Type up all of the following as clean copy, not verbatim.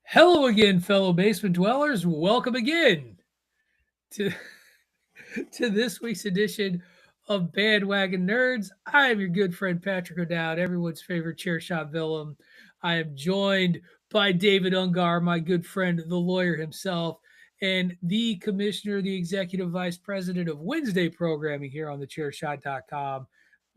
Hello again, fellow basement dwellers. Welcome again to, to this week's edition of Bandwagon Nerds. I am your good friend Patrick O'Dowd, everyone's favorite chair shot villain. I am joined by David Ungar, my good friend, the lawyer himself, and the commissioner, the executive vice president of Wednesday programming here on thechairshot.com,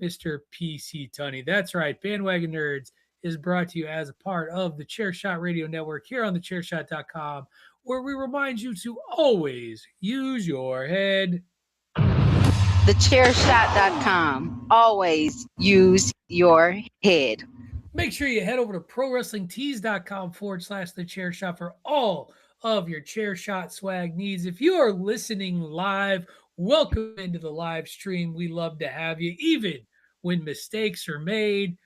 Mr. PC Tunney. That's right, Bandwagon Nerds is brought to you as a part of the Chairshot Radio Network here on thechairshot.com, where we remind you to always use your head. Thechairshot.com. Always use your head. Make sure you head over to prowrestlingtees.com/thechairshot for all of your chair shot swag needs. If you are listening live, welcome into the live stream. We love to have you, even when mistakes are made.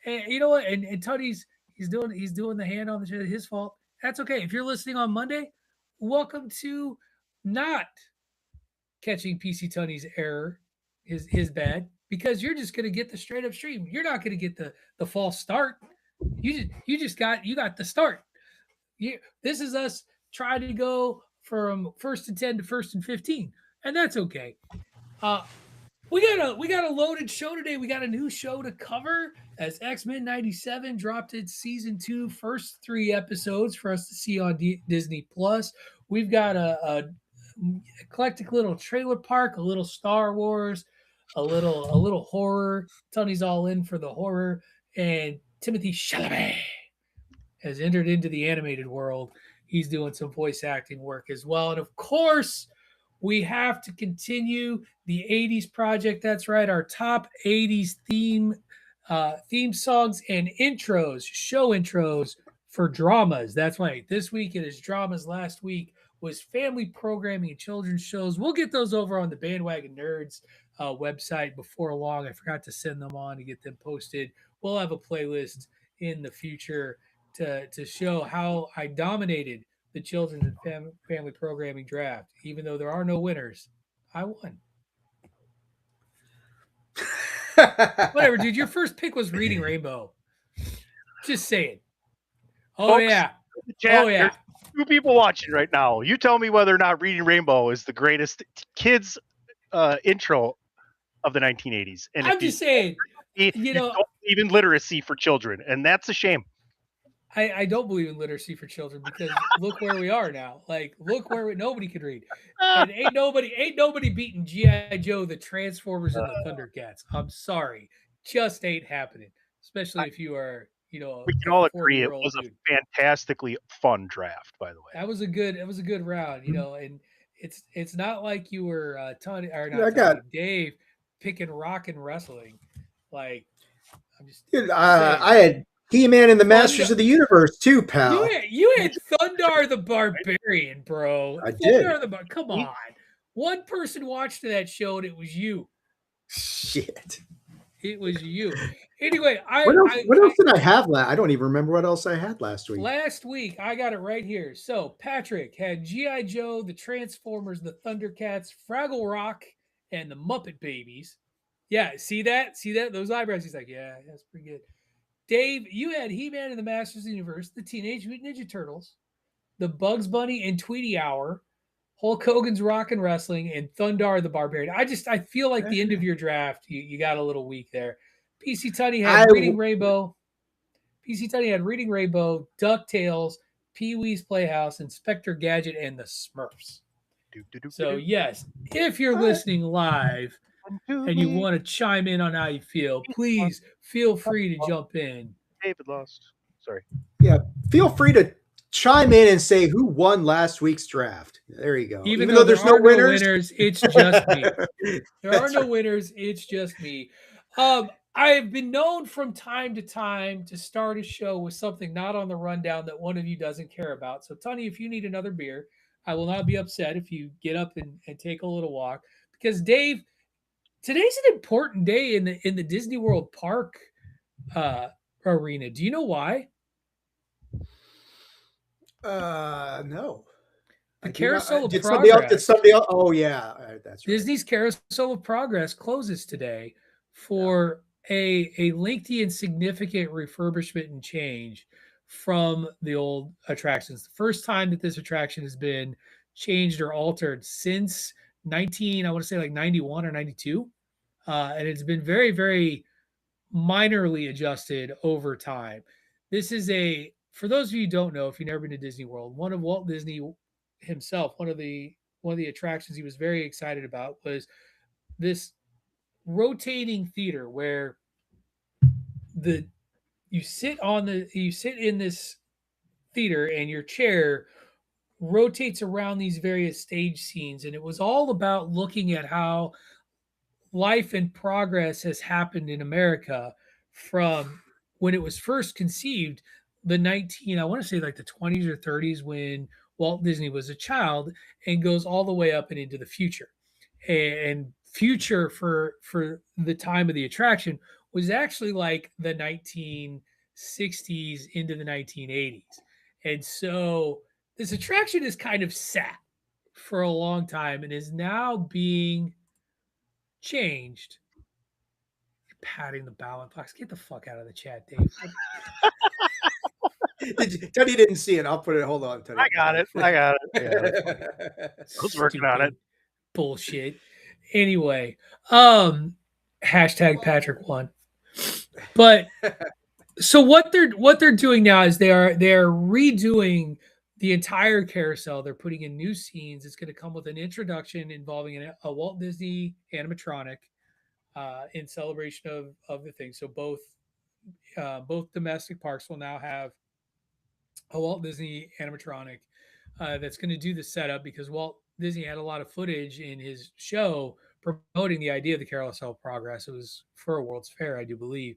And you know what? And Tony's he's doing the hand on the chair. His fault. That's okay. If you're listening on Monday, welcome to not catching PC Tony's error, his bad, because you're just gonna get the straight up stream. You're not gonna get the false start. You got the start. This is us trying to go from first and 10 to first and 15, and that's okay. Uh, we got a loaded show today. We got a new show to cover as X-Men 97 dropped its season 2 first 3 episodes for us to see on Disney Plus. We've got a eclectic little trailer park, a little Star Wars, a little horror. Tony's all in for the horror, and Timothy Chalamet has entered into the animated world. He's doing some voice acting work as well. And of course, we have to continue the 80s project. That's right, our top 80s theme songs and intros, show intros for dramas. That's right. This week it is dramas. Last week was family programming and children's shows. We'll get those over on the Bandwagon Nerds website before long. I forgot to send them on to get them posted. We'll have a playlist in the future to show how I dominated the children's and family programming draft. Even though there are no winners, I won. Whatever, dude. Your first pick was Reading Rainbow. Just saying. Oh, Folks, yeah. Chat, Oh, yeah. There's 2 people watching right now. You tell me whether or not Reading Rainbow is the greatest kids intro of the 1980s. And I'm just saying, you don't believe in literacy for children, and that's a shame. I don't believe in literacy for children because look where we are now. Like, look where nobody can read, and ain't nobody beating GI Joe, the Transformers, and the Thundercats. I'm sorry, just ain't happening. Especially if you are, We can a all agree it 40-year-old was dude. a fantastically fun draft, by the way. That was a good round, and it's not like you were Tony or not Yeah, I Tony, got Dave picking rock and wrestling. Like, I'm just dude, saying. I had He-Man and the Masters of the Universe too, pal. You had Thundar the Barbarian, bro. I did. Come on. One person watched that show and it was you. Shit. It was you. Anyway, What else did I have last? I don't even remember what else I had last week. Last week, I got it right here. So Patrick had G.I. Joe, the Transformers, the Thundercats, Fraggle Rock, and the Muppet Babies. Yeah, see that? See that? Those eyebrows. He's like, yeah, that's pretty good. Dave, you had He-Man and the Masters of the Universe, the Teenage Mutant Ninja Turtles, the Bugs Bunny and Tweety Hour, Hulk Hogan's Rock and Wrestling, and Thundar the Barbarian. I feel like the end of your draft, you got a little weak there. PC Tunney had Reading Rainbow. PC Tunney had Reading Rainbow, DuckTales, Pee-wee's Playhouse, Inspector Gadget, and the Smurfs. So yes, if you're listening live and you want to chime in on how you feel, please feel free to jump in. David lost. Sorry. Yeah, feel free to chime in and say who won last week's draft. There you go. Even though there's no winners, it's just me. There are no right. winners, it's just me. I have been known from time to time to start a show with something not on the rundown that one of you doesn't care about. So, Tony, if you need another beer, I will not be upset if you get up and take a little walk. Because, Dave, today's an important day in the Disney World Park arena. Do you know why? No. The Carousel of Progress. Somebody else? Oh, yeah. That's right. Disney's Carousel of Progress closes today for a lengthy and significant refurbishment and change from the old attractions. The first time that this attraction has been changed or altered since 19, I want to say like 91 or 92. And it's been very, very minorly adjusted over time. This is for those of you who don't know, if you've never been to Disney World, one of Walt Disney himself, one of the attractions he was very excited about was this rotating theater where the you sit in this theater and your chair rotates around these various stage scenes, and it was all about looking at how life and progress has happened in America from when it was first conceived, the 19, I want to say like the 20s or 30s when Walt Disney was a child, and goes all the way up and into the future. And future for the time of the attraction was actually like the 1960s into the 1980s. And so this attraction is kind of sat for a long time and is now being changed. You're patting the ballot box. Get the fuck out of the chat, Dave. Tony didn't see it. I'll put it. Hold on, Tony. I got it. I got it. I was working on it. Bullshit. Anyway, hashtag Patrick won. But so what they're doing now is they're redoing the entire carousel. They're putting in new scenes. It's going to come with an introduction involving a Walt Disney animatronic in celebration of the thing. So both domestic parks will now have a Walt Disney animatronic that's going to do the setup, because Walt Disney had a lot of footage in his show promoting the idea of the Carousel of Progress. It was for a World's Fair, I do believe.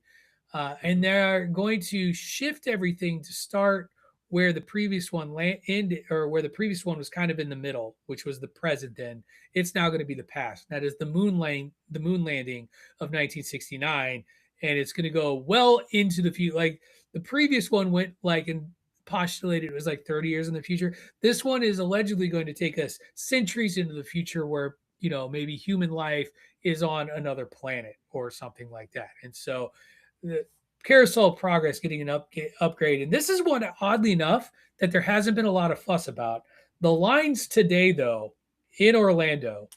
And they're going to shift everything to start where the previous one ended, or where the previous one was kind of in the middle, which was the present. Then it's now going to be the past. That is the moon landing of 1969, and it's going to go well into the future. Like the previous one went like and postulated it was like 30 years in the future. This one is allegedly going to take us centuries into the future, where maybe human life is on another planet or something like that. And so the Carousel of Progress getting an upgrade. And this is one, oddly enough, that there hasn't been a lot of fuss about. The lines today, though, in Orlando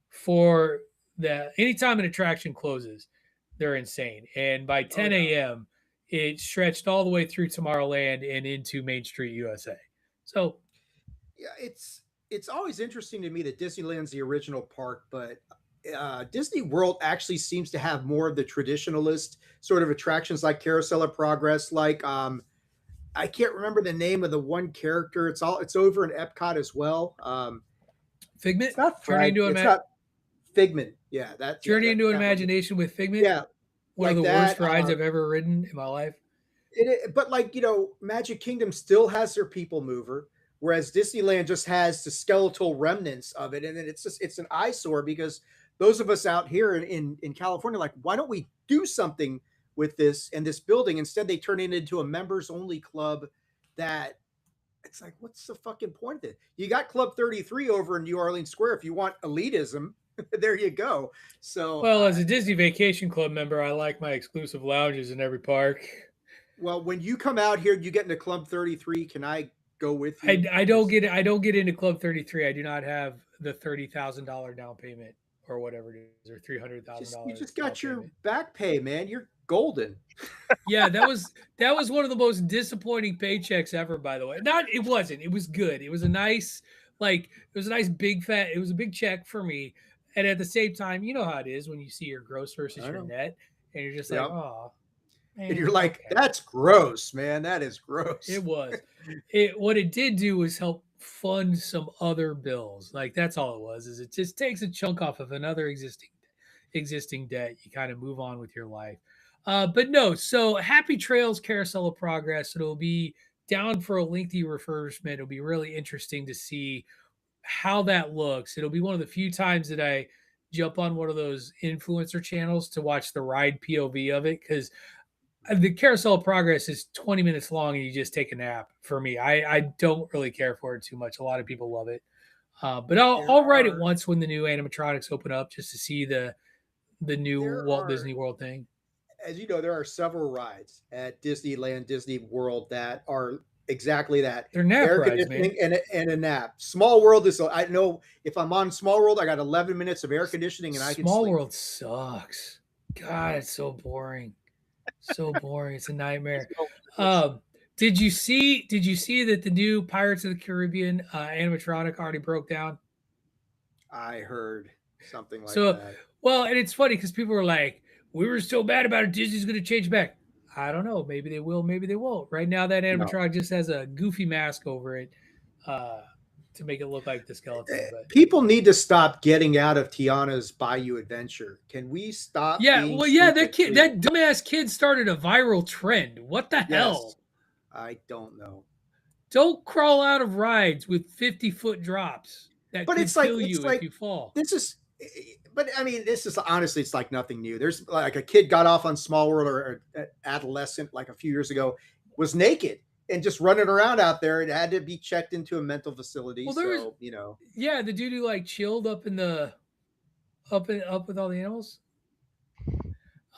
for anytime an attraction closes, they're insane. And by 10 a.m., it stretched all the way through Tomorrowland and into Main Street USA. So, yeah, it's always interesting to me that Disneyland's the original park, but Disney World actually seems to have more of the traditionalist sort of attractions, like Carousel of Progress. Like I can't remember the name of the one character. It's over in Epcot as well. Figment. It's not Fred. It's not Figment. Yeah, that Journey into that Imagination with Figment. Yeah, one of the worst rides I've ever ridden in my life. But Magic Kingdom still has their people mover, whereas Disneyland just has the skeletal remnants of it, and then it's an eyesore, because those of us out here in California, like, why don't we do something with this and this building? Instead, they turn it into a members only club. That it's like, what's the fucking point of it? You got Club 33 over in New Orleans Square. If you want elitism, there you go. So, well, as a Disney Vacation Club member, I like my exclusive lounges in every park. Well, when you come out here, you get into Club 33. Can I go with you? I don't get into Club 33. I do not have the $30,000 down payment or whatever it is, or $300,000. You just got your back pay, man. You're golden. Yeah, that was one of the most disappointing paychecks ever. By the way, it wasn't. It was good. It was a nice big fat. It was a big check for me. And at the same time, you know how it is when you see your gross versus your net, and you're just like, oh. Man, and you're like, okay. That's gross, man. That is gross. It was. What it did do was help fund some other bills. Like, that's all it was. Is it just takes a chunk off of another existing debt. You kind of move on with your life. But no. So Happy Trails Carousel of Progress. It'll be down for a lengthy refurbishment. It'll be really interesting to see how that looks. It'll be one of the few times that I jump on one of those influencer channels to watch the ride POV of it, because the Carousel of Progress is 20 minutes long and you just take a nap. For me, I don't really care for it too much. A lot of people love it. But I'll ride it once when the new animatronics open up, just to see the new Walt Disney World thing. as you know, there are several rides at Disneyland, Disney World that are exactly that: They're nap air rides, man. conditioning and a nap. Small World is, I know if I'm on Small World, I got 11 minutes of air conditioning and I can Small sleep. World sucks. God, it's so boring. So boring. It's a nightmare. Um, did you see that the new Pirates of the Caribbean animatronic already broke down? I heard something like So, that. well, and it's funny because people were like, "We were so bad about it. Disney's going to change back." I don't know. Maybe they will. Maybe they won't. Right now, that No. animatronic just has a goofy mask over it uh, to make it look like the skeleton. But People need to stop getting out of Tiana's Bayou Adventure. Can we stop yeah, being well, yeah, that stupid, kid, please? that dumbass kid started a viral trend. What the Yes. hell? I don't know. Don't crawl out of rides with 50-foot drops that But could kill you if you fall. this is but I mean, this is honestly, it's like nothing new. There's like a kid got off on Small World, or adolescent, like a few years ago, was naked and just running around out there and had to be checked into a mental facility. Well, there was, So, you know, yeah, the dude who like chilled up in the up with all the animals.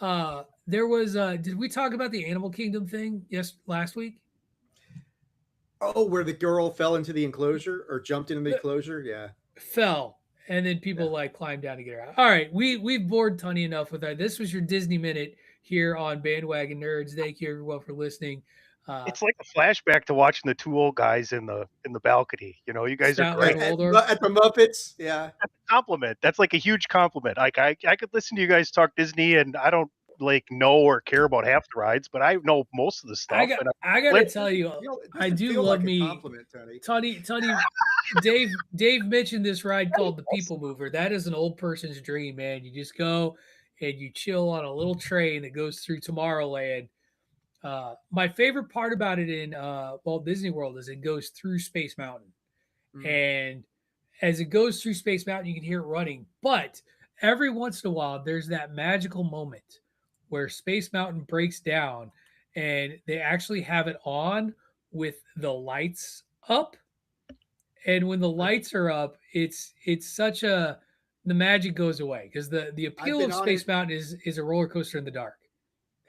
There was did we talk about the Animal Kingdom thing last week? oh, where the girl fell into the enclosure or jumped into the The, enclosure. Yeah. fell and then Yeah. people like climbed down to get her out. All right, we've bored Tunny enough with that. This was your Disney minute here on Bandwagon Nerds. Thank you everyone for listening. It's like a flashback to watching the two old guys in the balcony. You know, you guys are Statler great. and At, Waldorf. at the Muppets. Yeah. Compliment. That's like a huge compliment. Like I could listen to you guys talk Disney, and I don't like know or care about half the rides, but I know most of the stuff. And I got I, to tell you, It I doesn't do feel love like a me compliment, Tony. Tony. Dave mentioned this ride called the People Mover. That is an old person's dream, man. You just go and you chill on a little train that goes through Tomorrowland. My favorite part about it in Walt Disney World is it goes through Space Mountain, Mm. and as it goes through Space Mountain, you can hear it running. But every once in a while, there's that magical moment where Space Mountain breaks down, and they actually have it on with the lights up. And when the lights are up, it's such a the magic goes away because the I've appeal been of on it. Space Mountain is a roller coaster in the dark.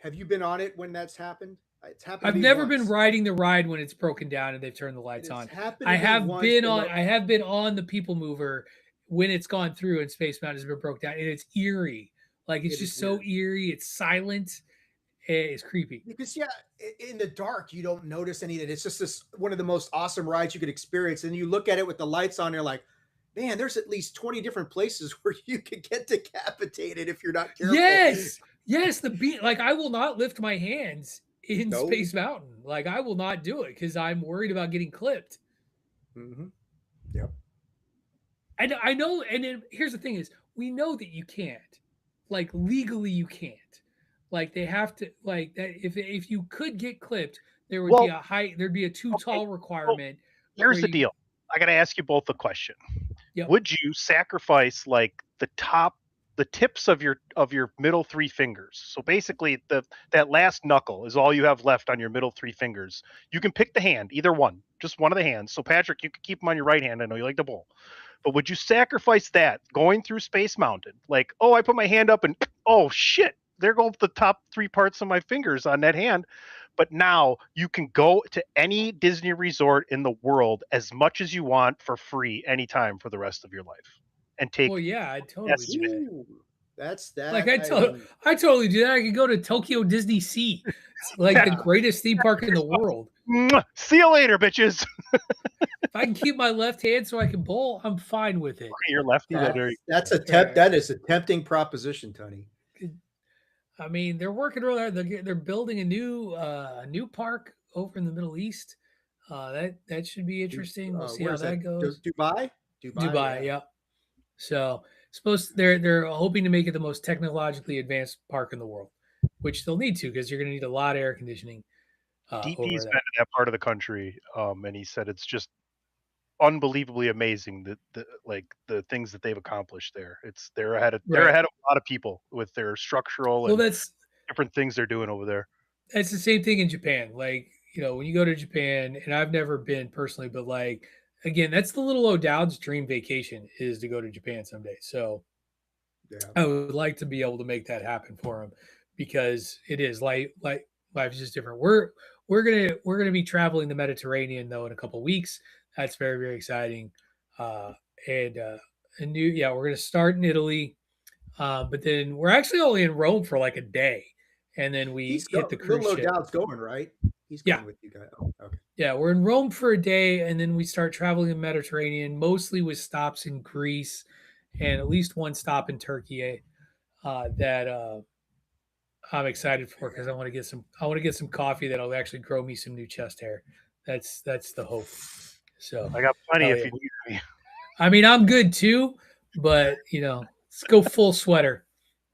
Have you been on it when that's happened? It's happened to I've me never been once. riding the ride when it's broken down and they've turned the It lights has on. happened to me once. And I have been on the People Mover when it's gone through and Space Mountain has been broke down, and it's eerie. Like it's it is just so weird eerie. It's silent. It's creepy. because, yeah, in the dark you don't notice anything. It's just this one of the most awesome rides you could experience. And you look at it with the lights on, you're like, man, there's at least 20 different places where you could get decapitated if you're not careful. Yes, yes. The beat. Like I will not lift my hands in No. Space Mountain. Like I will not do it because I'm worried about getting clipped. Mm-hmm. Yep. I know. And then, here's the thing: is we know that you can't. Like legally, you can't. Like they have to. Like that. If you could get clipped, there would be well, a height. There'd be a too okay. tall Well, requirement. here's Where the you. deal. I got to ask you both a question. Yep. Would you sacrifice like the tips of your middle three fingers? So basically, that last knuckle is all you have left on your middle three fingers. You can pick the hand, either one, just one of the hands. So Patrick, you can keep them on your right hand. I know you like to bowl. But would you sacrifice that going through Space Mountain? Like, oh, I put my hand up and oh shit, there go the top three parts of my fingers on that hand. But now you can go to any Disney resort in the world as much as you want for free anytime for the rest of your life. And take Well, yeah, I'd totally yes, do that. Ooh, that's Like that. I mean, I totally do that. I could go to Tokyo Disney Sea. It's like the yeah. greatest theme park in the world. see you later, bitches. If I can keep my left hand so I can bowl, I'm fine with it. Your lefty. That's Right. that is a tempting proposition, Tony. I mean, they're working really hard. They're building a new park over in the Middle East. That should be interesting. We'll see how Where's that? that goes. Dubai? Dubai, yeah. So they're hoping to make it the most technologically advanced park in the world, which they'll need to because you're going to need a lot of air conditioning over DP's been there. to that part of the country, and he said it's just unbelievably amazing the things that they've accomplished there. They're ahead of Right. a lot of people with their structural Well, and different things they're doing over there. that's the same thing in Japan. Like, when you go to Japan, and I've never been personally, but like, again, that's the little O'Dowd's dream vacation is to go to Japan someday. So Yeah. I would like to be able to make that happen for him because it is like life is just different. We're gonna be traveling the Mediterranean though in a couple weeks. That's very very exciting. Uh, and a new yeah, we're gonna start in Italy, but then we're actually only in Rome for like a day, and then we He's hit go the Little cruise No ship. Doubt's going, right? He's Yeah, going with you guys. Oh, okay. yeah, we're in Rome for a day, and then we start traveling the Mediterranean, mostly with stops in Greece, and at least one stop in Turkey. That I'm excited for because I want to get some coffee that'll actually grow me some new chest hair. That's the hope. So I got plenty hell if yeah. you need me. I mean I'm good too, but let's go full sweater.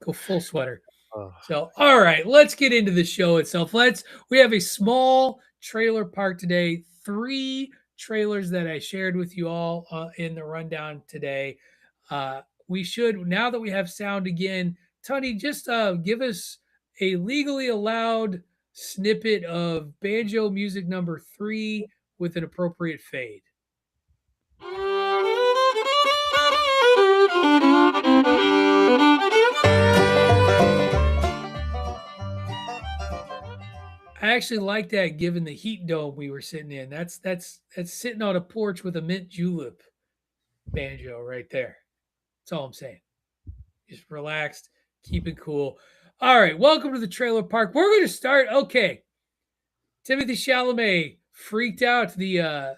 Go full sweater. Uh, So, all right, let's get into the show itself. We have a small trailer park today. Three trailers that I shared with you all in the rundown today. We should, now that we have sound again, Tony, just give us a legally allowed snippet of banjo music number 3 with an appropriate fade. I actually like that given the heat dome we were sitting in. That's sitting on a porch with a mint julep banjo right there. That's all I'm saying. Just relaxed, keep it cool. All right, welcome to the trailer park. We're going to start. Okay, Timothy Chalamet freaked out the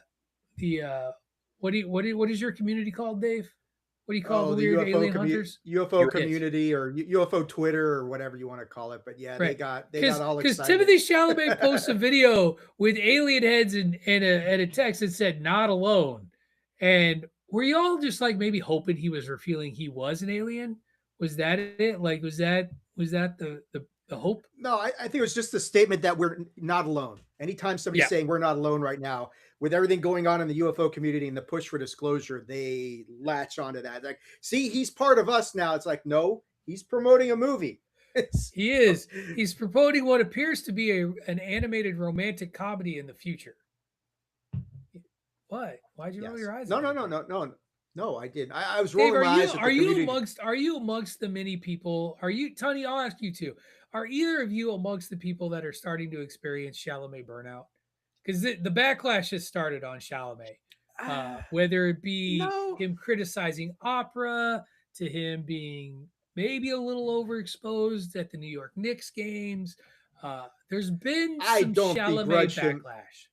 what is your community called, Dave? What do you call Oh, the the weird alien hunters? UFO Yes. community or UFO Twitter or whatever you want to call it. But yeah, Right. they got all Because excited. Timothy Chalamet posts a video with alien heads and a text that said "not alone," and were you all just like maybe hoping he was revealing he was an alien? Was that it? Like was that the hope? No, I think it was just a statement that we're not alone. Anytime somebody's Yeah, saying we're not alone right now, with everything going on in the UFO community and the push for disclosure, they latch onto that. Like, see, he's part of us now. It's like, no, he's promoting a movie. he is. He's promoting what appears to be an animated romantic comedy in the future. What? Why'd you roll Yes. your eyes No, at no, me, no, Dave? no, no, no. I did. I was Dave, rolling my eyes at the community. are you amongst the many people? Are you Tony? I'll ask you too. Are either of you amongst the people that are starting to experience Chalamet burnout? Because the backlash has started on Chalamet, whether it be No, him criticizing opera to him being maybe a little overexposed at the New York Knicks games. There's been I some don't Chalamet begrudge him. backlash.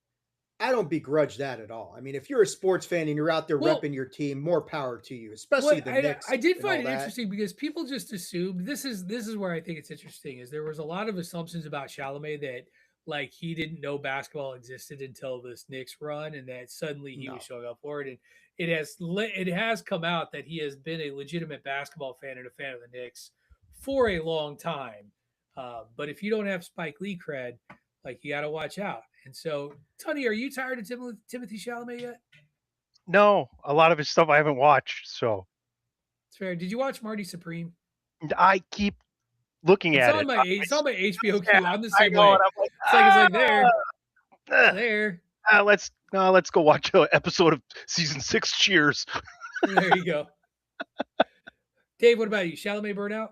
I don't begrudge that at all. I mean, if you're a sports fan and you're out there Well, repping your team, more power to you, especially what the I Knicks did and find all it that. interesting because people just assumed this is where I think it's interesting is there was a lot of assumptions about Chalamet that like he didn't know basketball existed until this Knicks run and that suddenly he was No. showing up for it and it has come out that he has been a legitimate basketball fan and a fan of the Knicks for a long time. But if you don't have Spike Lee cred, like you got to watch out. And so, Tony, are you tired of Timothy Chalamet yet? no, a lot of his stuff I haven't watched, so It's fair. Did you watch Marty Supreme? I keep looking It's at on it. my HBO Yeah, queue. I'm the I same know, way. and I'm like, It's like there, ah, there, let's go watch an episode of season 6 Cheers. there you go. Dave, what about you? Chalamet burnout?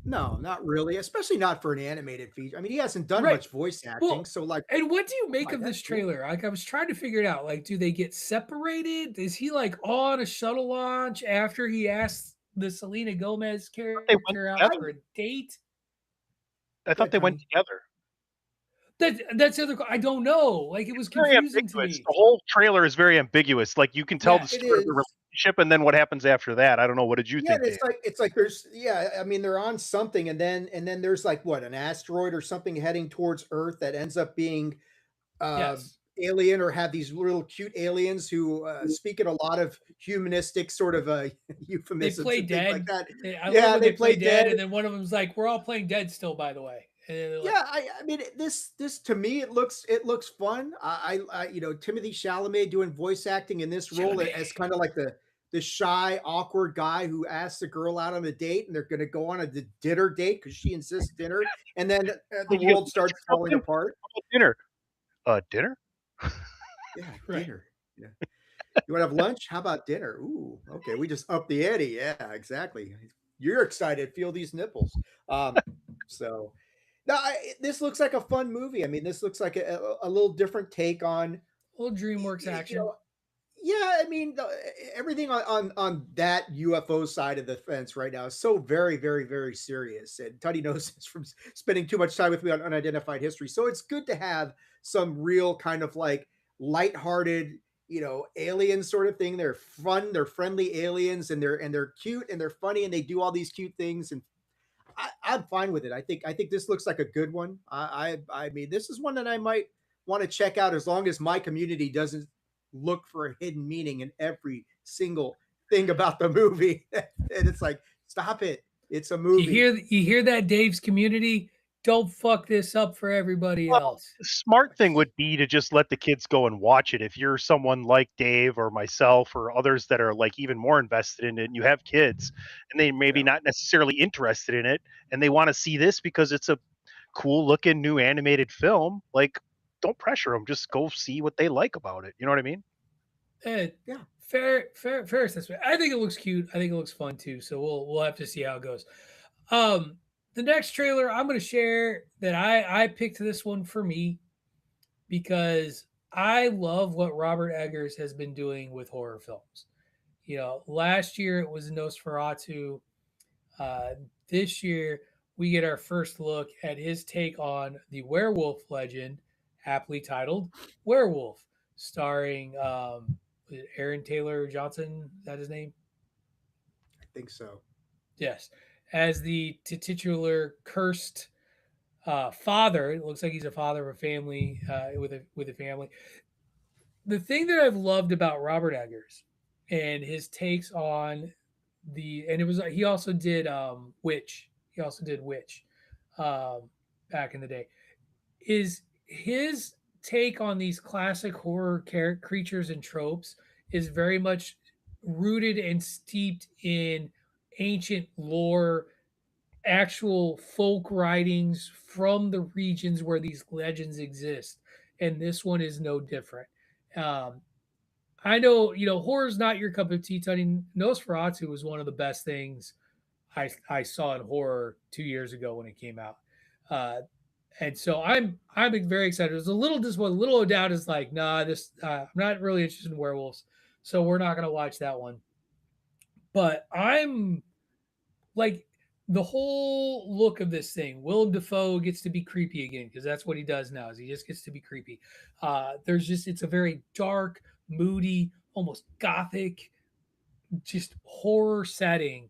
No, not really, especially not for an animated feature. I mean, he hasn't done Right. much voice acting, Well, so like, and what do you make like of this that's cool. trailer? Like I was trying to figure it out. Like, do they get separated? Is he like on a shuttle launch after he asks the Selena Gomez They went character out together. for a date? I Go thought ahead, they went Tony. together. That's the other. I don't know. Like it It's was very confusing to ambiguous. me. The whole trailer is very ambiguous. Like you can tell the Yes. It start of the is. relationship and then what happens after that. I don't know. What did you Yeah, think, and Dave? it's like there's yeah, I mean they're on something and then there's like what, an asteroid or something heading towards Earth that ends up being uh Yes. alien or have these little cute aliens who speak in a lot of humanistic sort of They euphemisms play and things like dead. that. I love Yeah, when they they play play dead. dead, and then one of them's like, "We're all playing dead still, by the way." And they're like, Yeah, I mean this to me it looks fun. You know, Timothy Chalamet doing voice acting in this role Chalamet. as kind of like the shy, awkward guy who asks the girl out on a date and they're going to go on a dinner date because she insists dinner, and then the Well, you get world lunch starts or falling something? apart. How about dinner? Dinner? Yeah, Right. dinner. Yeah, you want to have lunch? How about dinner? Ooh, okay, we just up the ante. Yeah, exactly. You're excited. Feel these nipples. Um, So no, this looks like a fun movie. I mean, this looks like a little different take on, Little DreamWorks you action. know, yeah, I mean, everything on that UFO side of the fence right now is so very, very, very serious. And Tuddy knows this from spending too much time with me on unidentified history. So it's good to have some real kind of like lighthearted, alien sort of thing. They're fun, they're friendly aliens, and they're cute and they're funny and they do all these cute things. And I'm fine with it. I think this looks like a good one. I mean, this is one that I might want to check out as long as my community doesn't look for a hidden meaning in every single thing about the movie. And it's like, stop it. It's a movie. You hear that, Dave's community? Don't fuck this up for everybody Well, else. the smart thing would be to just let the kids go and watch it. If you're someone like Dave or myself or others that are like even more invested in it, and you have kids and they maybe Yeah. not necessarily interested in it, and they want to see this because it's a cool looking new animated film, like don't pressure them. Just go see what they like about it. You know what I mean? Eh, Yeah. fair assessment. I think it looks cute. I think it looks fun too. So we'll have to see how it goes. Um, the next trailer I'm going to share that I picked this one for me because I love what Robert Eggers has been doing with horror films. Last year it was Nosferatu. Uh, this year we get our first look at his take on the werewolf legend, aptly titled Werewolf, starring was it Aaron Taylor Johnson. Is that his name? I think so. Yes, as the titular cursed father. It looks like he's a father of a family with a family. The thing that I've loved about Robert Eggers and his takes on and it was he also did Witch. He also did Witch um, back in the day. Is his take on these classic horror creatures and tropes is very much rooted and steeped in ancient lore, actual folk writings from the regions where these legends exist, and this one is no different. Um, I know, horror's not your cup of tea, Tony. Nosferatu was one of the best things I saw in horror 2 years ago when it came out. Uh, and so I'm very excited. There's a little disappointed. Little O'Dowd is like, nah, this I'm not really interested in werewolves, so we're not gonna watch that one. But I'm like the whole look of this thing. Willem Dafoe gets to be creepy again because that's what he does now. Is he just gets to be creepy. It's a very dark, moody, almost gothic, just horror setting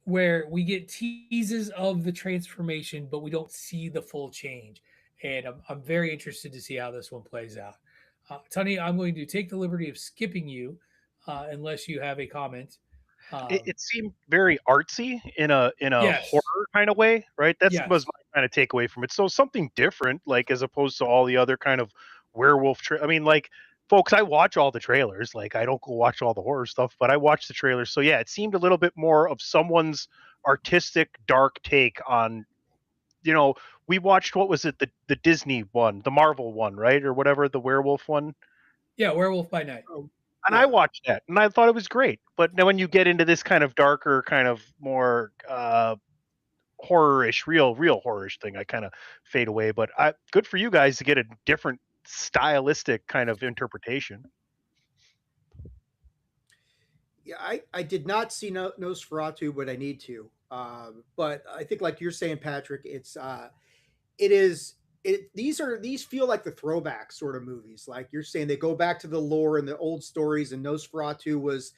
where we get teases of the transformation, but we don't see the full change. And I'm very interested to see how this one plays out. Tony, I'm going to take the liberty of skipping you unless you have a comment. It seemed very artsy in a Yes. horror kind of way, right? That's was Yes. my kind of takeaway from it. So something different, like as opposed to all the other kind of werewolf. I mean, like folks, I watch all the trailers. Like I don't go watch all the horror stuff, but I watch the trailers. So yeah, it seemed a little bit more of someone's artistic dark take on. You know, we watched what was it the Disney one, the Marvel one, right, or whatever the werewolf one. Yeah, Werewolf by Night. Oh, And I yeah. watched that, and I thought it was great. But now when you get into this kind of darker, kind of more horror-ish, real horror-ish thing, I kind of fade away. But good for you guys to get a different stylistic kind of interpretation. Yeah, I did not see Nosferatu, but I need to. But I think, like you're saying, Patrick, it is these feel like the throwback sort of movies. Like you're saying, they go back to the lore and the old stories, and Nosferatu was,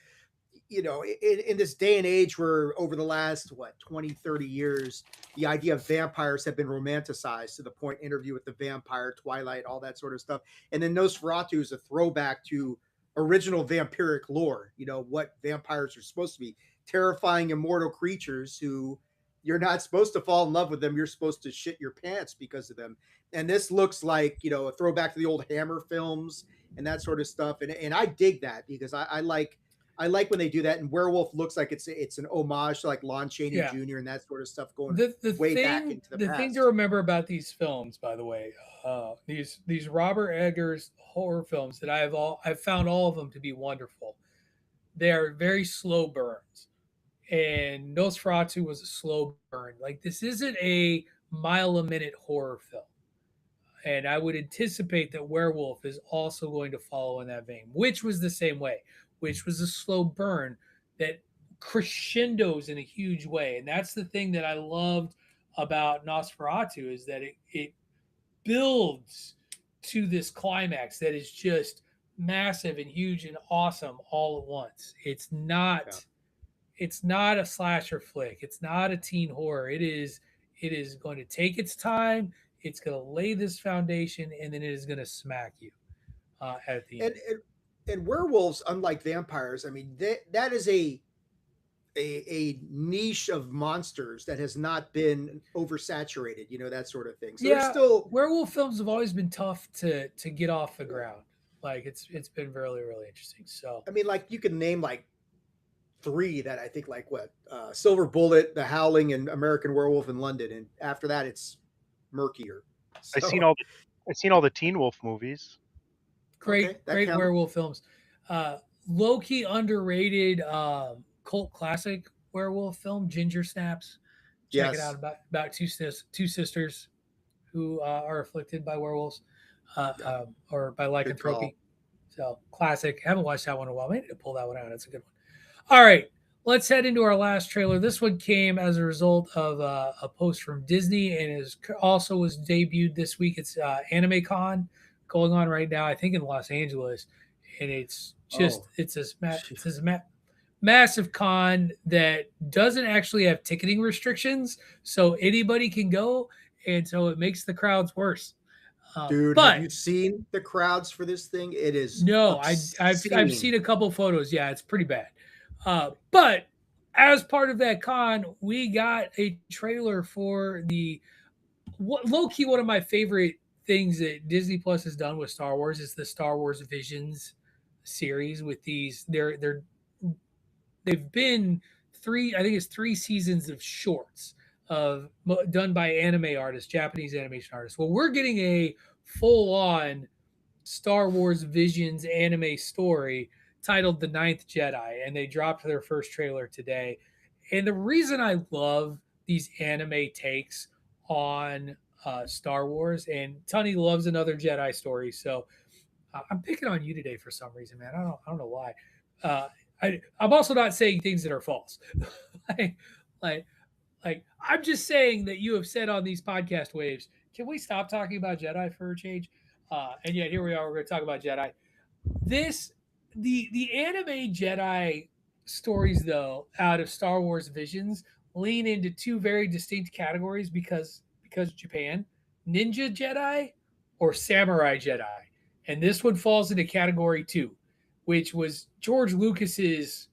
in this day and age where over the last 20, 30 years, the idea of vampires have been romanticized to the point Interview with the Vampire, Twilight, all that sort of stuff. And then Nosferatu is a throwback to original vampiric lore, what vampires are supposed to be: terrifying immortal creatures who you're not supposed to fall in love with them, you're supposed to shit your pants because of them. And this looks like, a throwback to the old Hammer films and that sort of stuff. And I dig that because I like when they do that, and Werewolf looks like it's an homage to like Lon Chaney Yeah. Jr. and that sort of stuff going The way back thing into the the thing to past. remember about these films, by the way, these Robert Eggers horror films that I've found all of them to be wonderful. They are very slow burns, and Nosferatu was a slow burn. Like this isn't a mile a minute horror film. And I would anticipate that Werewolf is also going to follow in that vein, which was the same way, which was a slow burn that crescendos in a huge way. And that's the thing that I loved about Nosferatu is that it builds to this climax that is just massive and huge and awesome all at once. Yeah. It's not a slasher flick. It's not a teen horror. It is going to take its time. It's going to lay this foundation, and then it is going to smack you at the And, end. and werewolves, unlike vampires, I mean, that is a niche of monsters that has not been oversaturated, that sort of thing. So there's Yeah, still, werewolf films have always been tough to get off the ground. Like it's been really really interesting. So I mean, like you can name like three that I think like what Silver Bullet, The Howling, and American Werewolf in London, and after that it's murkier. I seen So all the I seen all the Teen Wolf movies. okay, that great counts. werewolf films. Low key underrated cult classic werewolf film, Ginger Snaps. Check it out Yes, about two sisters who are afflicted by werewolves yeah, or by good call. lycanthropy. So classic. Haven't watched that one in a while. Maybe need to pull that one out. That's a good one. All right, let's head into our last trailer. This one came as a result of a post from Disney and is also was debuted this week. It's Anime Con going on right now, I think in Los Angeles, and it's just Oh, it's this massive con that doesn't actually have ticketing restrictions, so anybody can go, and so it makes the crowds worse. dude, have But you seen the crowds for this thing? It is no, I've obscene. seen a couple photos. Yeah, it's pretty bad. But as part of that con, we got a trailer for the low key one of my favorite things that Disney Plus has done with Star Wars is the Star Wars Visions series with these they've been I think it's 3 seasons of shorts of done by anime artists, Japanese animation artists. Well, we're getting a full on Star Wars Visions anime story titled The Ninth Jedi, and they dropped their first trailer today. And the reason I love these anime takes on Star Wars, and Tunney loves another Jedi story, so I'm picking on you today for some reason, man. I don't know why. Uh, I'm also not saying things that are false. like, like, I'm just saying that you have said on these podcast waves, can we stop talking about Jedi for a change? And yet here we are. We're going to talk about Jedi. This the anime Jedi stories though out of Star Wars Visions lean into two very distinct categories because Japan, Ninja Jedi or Samurai Jedi. And this one falls into category 2, which was George Lucas's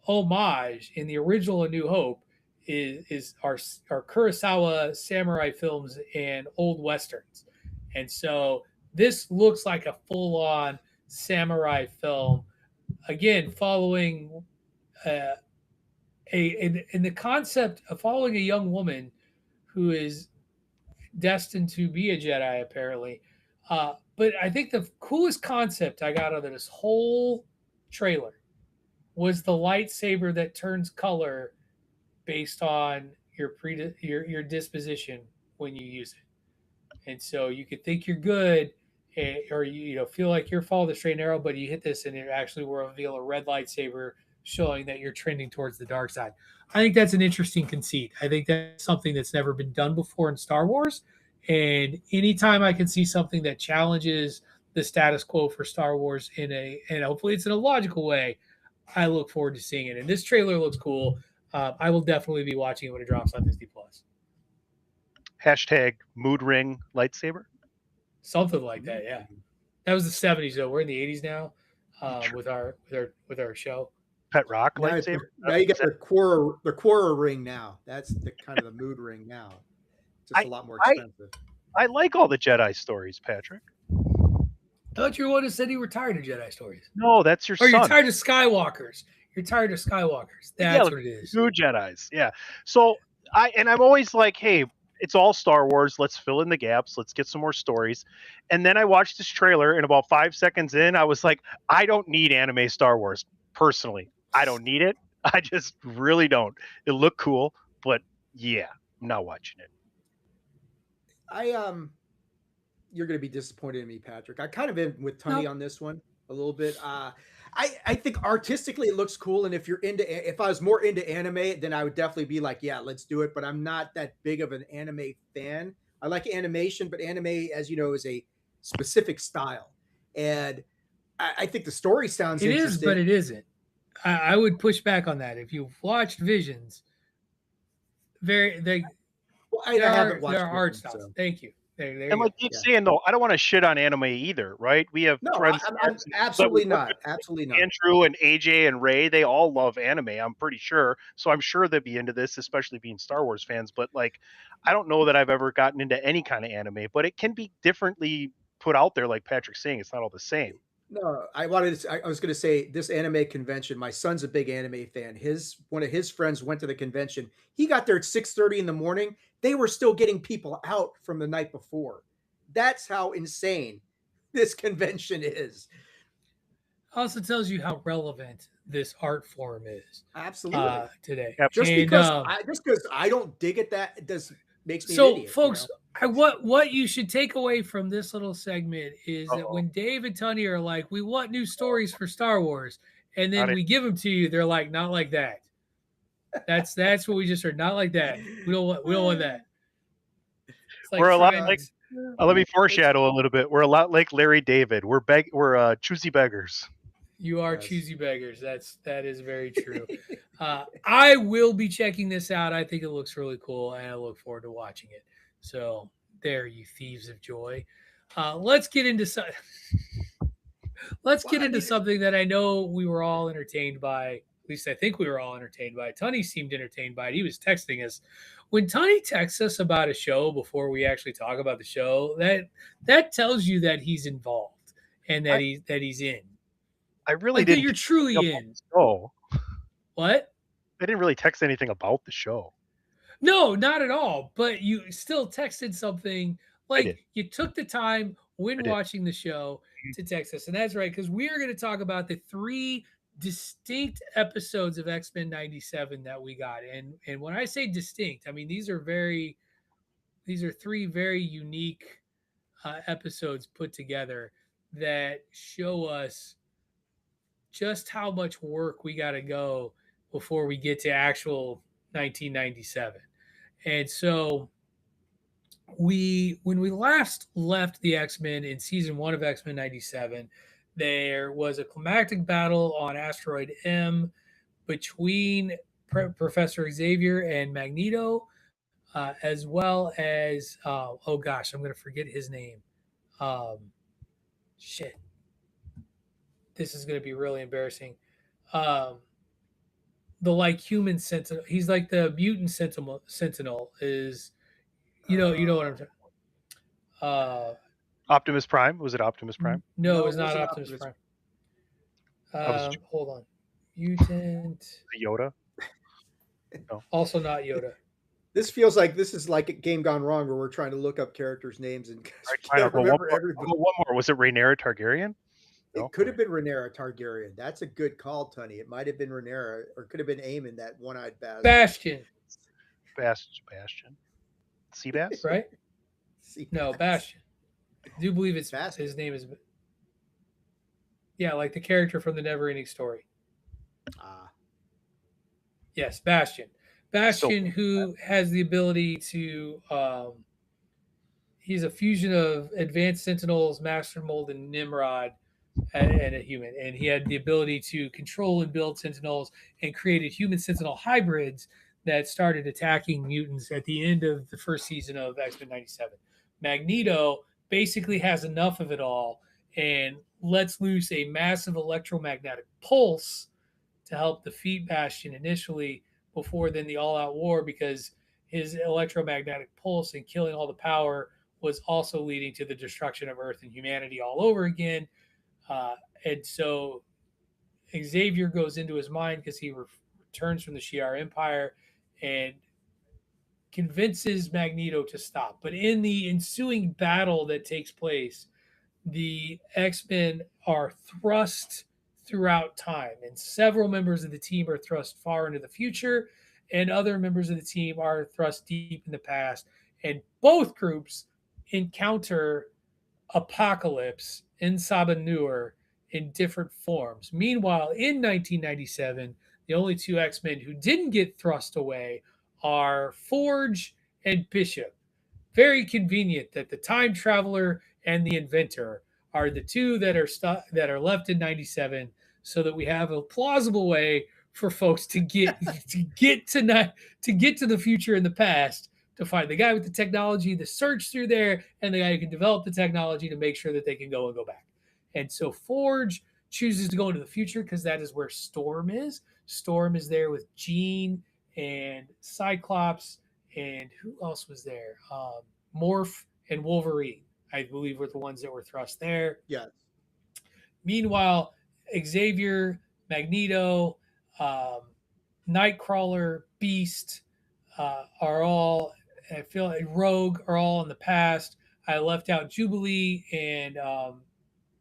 homage in the original A New Hope is our Kurosawa samurai films and old westerns. And so this looks like a full on samurai film, again, following uh, in the concept of following a young woman who is destined to be a Jedi, apparently. But I think the coolest concept I got out of this whole trailer was the lightsaber that turns color based on your disposition when you use it. And so you could think you're good, or you feel like you're following the straight and narrow, but you hit this and it actually will reveal a red lightsaber showing that you're trending towards the dark side. I think that's an interesting conceit. I think that's something that's never been done before in Star Wars. And anytime I can see something that challenges the status quo for Star Wars and hopefully it's in a logical way, I look forward to seeing it. And this trailer looks cool. I will definitely be watching it when it drops on Disney Plus. Hashtag mood ring lightsaber. Something like that, yeah. That was the '70s though. We're in the '80s now with our show. Pet rock Now, lightsaber. now you got the Quora ring now. That's the kind of the mood ring now. Just I a lot more I expensive. I like all the Jedi stories, Patrick. I thought you were one who said you were tired of Jedi stories. No, that's your Or you're son. tired of Skywalkers. You're tired of Skywalkers. Yeah, That's what it is. new Jedi's. Yeah. So I'm always like, hey, it's all Star Wars. Let's fill in the gaps. Let's get some more stories. And then I watched this trailer, and about 5 seconds in, I was like, I don't need anime Star Wars personally. I don't need it. I just really don't. It looked cool, but yeah, I'm not watching it. I you're going to be disappointed in me, Patrick. I kind of am with Tunny No, on this one a little bit. I think artistically it looks cool, and if I was more into anime, then I would definitely be like, yeah, let's do it. But I'm not that big of an anime fan. I like animation, but anime, as you know, is a specific style, and I think the story sounds it is, but interesting. it isn't. I would push back on that. If you've watched Visions, very they Well, I there haven't are watched art Vision, styles. so Thank you. There And you like go. Dave's yeah. saying though, I don't want to shit on anime either, right? We have No, friends I'm that we absolutely work not. with, Absolutely not. Andrew and AJ and Ray. They all love anime. I'm pretty sure, so I'm sure they'd be into this, especially being Star Wars fans. But like, I don't know that I've ever gotten into any kind of anime, but it can be differently put out there. Like Patrick's saying, it's not all the same. No, I was going to say this anime convention. My son's a big anime fan. His one of his friends went to the convention. He got there at 6:30 in the morning. They were still getting people out from the night before. That's how insane this convention is. Also tells you how relevant this art form is Absolutely. today. Yep. And Just because I don't dig it, that it does makes me an so, idiot. You folks, know. what you should take away from this little segment is that Uh-oh. when Dave and Tony are like, "We want new stories for Star Wars," and Not then it. we give them to you, they're like, "Not like that." That's what we just heard. Not like that. We don't want that. It's like We're a lot like. friends. Let me It's foreshadow a little bit. We're a lot like Larry David. We're choosy beggars. You are yes. choosy beggars. That is very true. I will be checking this out. I think it looks really cool, and I look forward to watching it. So there, you thieves of joy. Let's get into let's Well, get I into mean, something that I know we were all entertained by. At least I think we were all entertained by it. Tony seemed entertained by it. He was texting us. When Tony texts us about a show before we actually talk about the show, that tells you that he's involved and I, that he's in. I really Like that didn't you're text anything truly about in. the show. What? I didn't really text anything about the show. No, not at all. But you still texted something I like did. you took the time when I did. watching the show Mhm. to text us. And that's right, because we are going to talk about the three distinct episodes of X-Men 97 that we got. And when I say distinct, I mean these are three very unique episodes put together that show us just how much work we got to go before we get to actual 1997. And so we when we last left the X-Men in season 1 of X-Men 97, there was a climactic battle on asteroid M between Professor Xavier and Magneto, as well as oh gosh, I'm going to forget his name. Um, shit, this is going to be really embarrassing. Um, the like human sentinel. He's like the mutant sentinel. Sentinel is you know what I'm uh, talking. Optimus Prime. Was it Optimus Prime? No, no, it it's not wasn't Optimus Optimus. Prime. I was Hold on. Mutant. Yoda. No. Also not Yoda. This feels like this is like a game gone wrong where we're trying to look up characters' names and All right, we fine. I'll can't go one remember more. I'll everybody. go one more. Was it Rhaenyra Targaryen? No. It could have been Rhaenyra Targaryen. That's a good call, Tony. It might have been Rhaenyra, or it could have been Aemon, that one-eyed bastard. Bastion, Bastion. Seabass. right? See, No, Bastion. I do believe it's Bastion. his name is. Yeah, like the character from the Neverending Story. Ah, Yes, Bastion. Still. Bastion, who has the ability to. He's a fusion of advanced Sentinels, Master Mold, and Nimrod, and a human. And he had the ability to control and build Sentinels and created human Sentinel hybrids that started attacking mutants at the end of the first season of X-Men 97. Magneto basically has enough of it all and lets loose a massive electromagnetic pulse to help defeat Bastion initially before then the all-out war, because his electromagnetic pulse and killing all the power was also leading to the destruction of Earth and humanity all over again. Uh, and so Xavier goes into his mind because he returns from the Shi'ar Empire and convinces Magneto to stop. But in the ensuing battle that takes place, the X-Men are thrust throughout time, and several members of the team are thrust far into the future, and other members of the team are thrust deep in the past. And both groups encounter Apocalypse in Sabanur in different forms. Meanwhile, in 1997, the only two X-Men who didn't get thrust away are Forge and Bishop. Very convenient that the time traveler and the inventor are the two that are that are left in 97, so that we have a plausible way for folks to get to get to the future and the past, to find the guy with the technology, the search through there, and the guy who can develop the technology to make sure that they can go and go back. And so Forge chooses to go into the future because that is where Storm is. Storm is there with Jean and Cyclops, and who else was there? Morph and Wolverine, I believe, were the ones that were thrust there. Yes. Meanwhile, Xavier, Magneto, Nightcrawler, Beast are all, I feel like Rogue are all in the past. I left out Jubilee and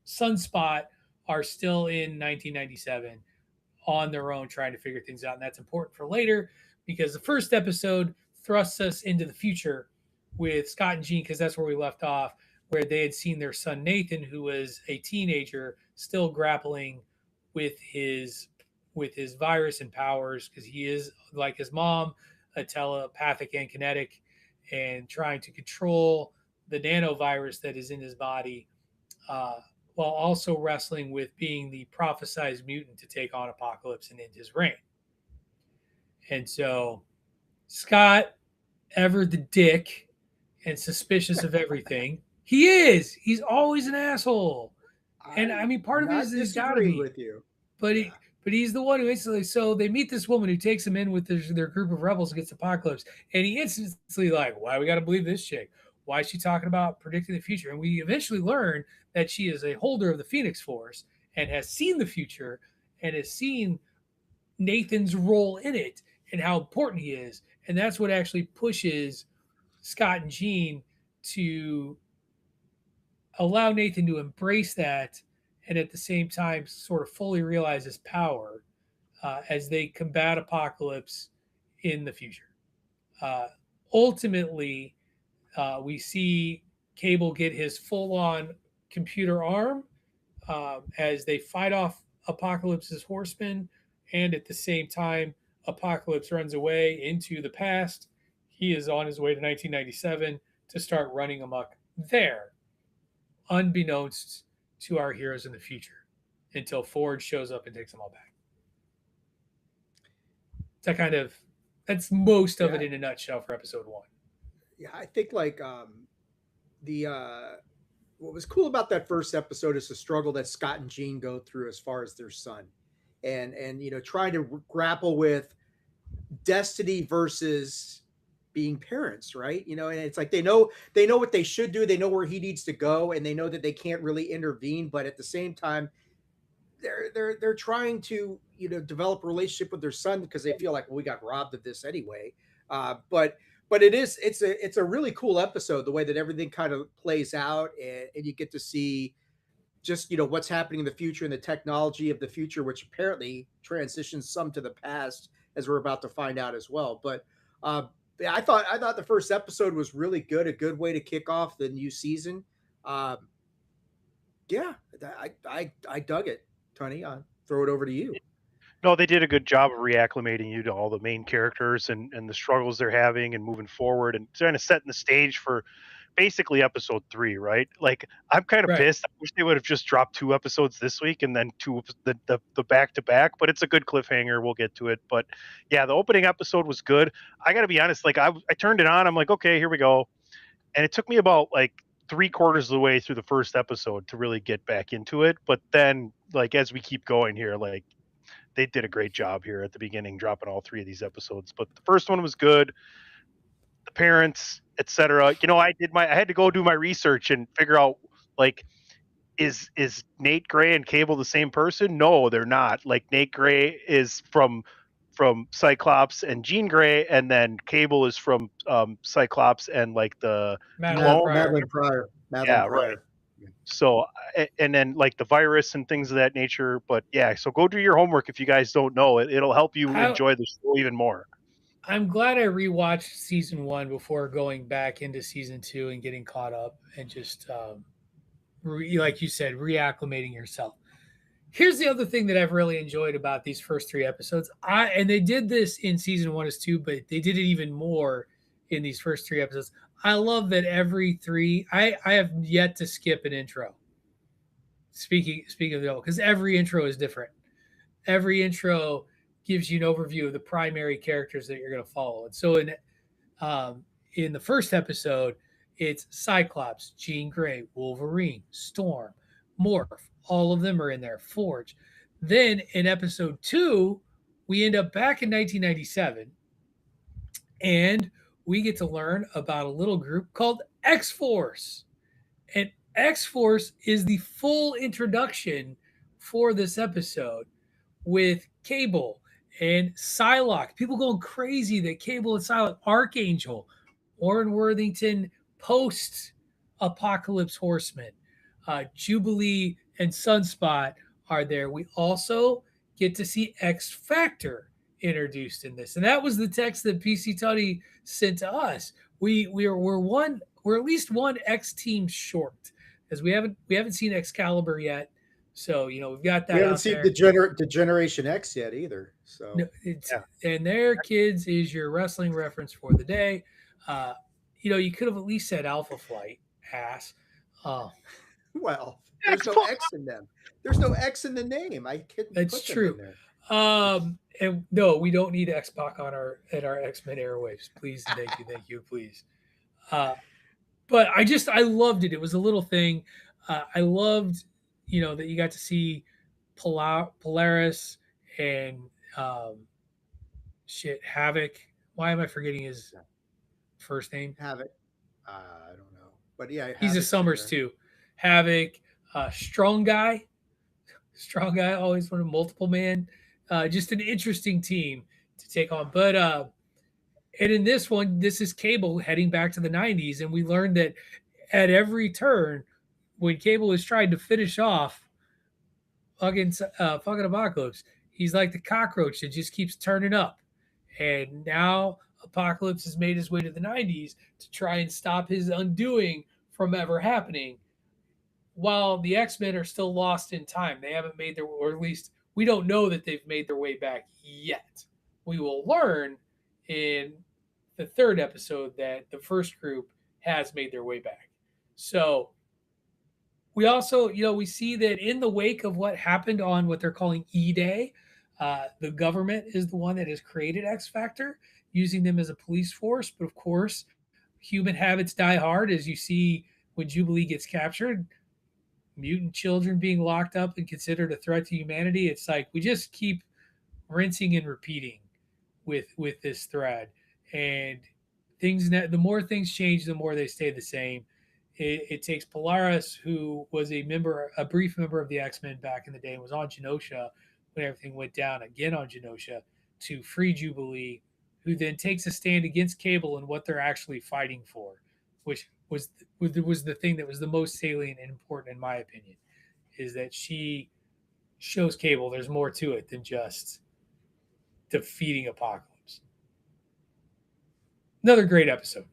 Sunspot are still in 1997 on their own trying to figure things out. And that's important for later because the first episode thrusts us into the future with Scott and Jean, because that's where we left off, where they had seen their son Nathan, who was a teenager, still grappling with his virus and powers, because he is like his mom, a telepathic and kinetic, and trying to control the nanovirus that is in his body, uh, while also wrestling with being the prophesized mutant to take on Apocalypse and end his reign. And so Scott, ever the dick and suspicious of everything, he is. He's always an asshole. And I mean, part of it is he's got to be. With you. But he's the one who instantly. So they meet this woman who takes him in with their group of rebels against Apocalypse, and he instantly like, why we got to believe this chick? Why is she talking about predicting the future? And we eventually learn that she is a holder of the Phoenix Force and has seen the future and has seen Nathan's role in it and how important he is. And that's what actually pushes Scott and Jean to allow Nathan to embrace that, and at the same time sort of fully realize his power as they combat Apocalypse in the future. Uh, Ultimately, we see Cable get his full-on computer arm as they fight off Apocalypse's horsemen, and at the same time, Apocalypse runs away into the past. He is on his way to 1997 to start running amok there, unbeknownst to our heroes in the future, until Ford shows up and takes them all back. That's most of it in a nutshell for episode 1. Yeah, I think like the what was cool about that first episode is the struggle that Scott and Jean go through as far as their son, and trying to grapple with destiny versus being parents, right? And it's like they know what they should do, they know where he needs to go, and they know that they can't really intervene, but at the same time they're trying to develop a relationship with their son because they feel like, well, we got robbed of this anyway. But it's a really cool episode, the way that everything kind of plays out, and you get to see just what's happening in the future and the technology of the future, which apparently transitions some to the past, as we're about to find out as well. But I thought the first episode was really good, a good way to kick off the new season. Yeah, I dug it. Tony, I'll throw it over to you. No, they did a good job of reacclimating you to all the main characters and the struggles they're having and moving forward and trying to set the stage for basically episode 3, right? Like, I'm kind of pissed. I wish they would have just dropped 2 episodes this week and then 2 the back to back, but it's a good cliffhanger. We'll get to it. But yeah, the opening episode was good. I got to be honest, like I turned it on. I'm like, okay, here we go. And it took me about like 3/4 of the way through the first episode to really get back into it. But then, like, as we keep going here, like, they did a great job here at the beginning, dropping all 3 of these episodes. But the first one was good. The parents, etc. I had to go do my research and figure out, like, is Nate Gray and Cable the same person? No, they're not. Like, Nate Gray is from Cyclops and Jean Grey, and then Cable is from Cyclops and like the Madeline Pryor. Yeah, right. So, and then like the virus and things of that nature. But yeah, so go do your homework if you guys don't know it. It'll help you enjoy the show even more. I'm glad I rewatched season one before going back into season two and getting caught up and just like you said, reacclimating yourself. Here's the other thing that I've really enjoyed about these first three episodes. And they did this in season one as two, but they did it even more in these first three episodes. I love that every three. I have yet to skip an intro. Speaking of the because every intro is different. Every intro gives you an overview of the primary characters that you're going to follow. And so um, in the first episode, it's Cyclops, Jean Grey, Wolverine, Storm, Morph. All of them are in there. Forge. Then in episode two, we end up back in 1997, and we get to learn about a little group called X Force. And X Force is the full introduction for this episode with Cable and Psylocke. People going crazy that Cable and Psylocke, Archangel, Warren Worthington, post Apocalypse Horseman, Jubilee, and Sunspot are there. We also get to see X Factor introduced in this, and that was the text that PC Tunney sent to us. We're at least one X team short, because we haven't seen Excalibur yet. So we've got We that haven't out seen there. the Generation X yet either. So No, it's Yeah. and their kids is your wrestling reference for the day. Uh, you could have at least said Alpha Flight, ass. Uh, well, there's no X in them. There's no X in the name. I couldn't that's put them in true. there. And no, we don't need X Pac on our X Men airwaves. Please, thank you, please. Uh, but I loved it. It was a little thing. I loved, that you got to see Polaris and um, Havoc. Why am I forgetting his first name? Havoc. I don't know, but yeah, He's a Havoc's in Summers there. too. Havoc, strong guy, always one of multiple man. Just an interesting team to take on. But and in this one, this is Cable heading back to the '90s, and we learned that at every turn, when Cable is trying to finish off fucking Apocalypse, he's like the cockroach that just keeps turning up. And now Apocalypse has made his way to the '90s to try and stop his undoing from ever happening, while the X-Men are still lost in time. They haven't made their, or at least we don't know that they've made their way back yet. We will learn in the third episode that the first group has made their way back. So we also, we see that in the wake of what happened on what they're calling E-Day, the government is the one that has created X Factor, using them as a police force. But of course, human habits die hard, as you see when Jubilee gets captured. Mutant children being locked up and considered a threat to humanity. It's like we just keep rinsing and repeating with this thread, and the more things change, the more they stay the same. It takes Polaris, who was a brief member of the X-Men back in the day, and was on Genosha when everything went down again on Genosha, to free Jubilee, who then takes a stand against Cable and what they're actually fighting for, which was the thing that was the most salient and important in my opinion, is that she shows Cable there's more to it than just defeating Apocalypse. Another great episode.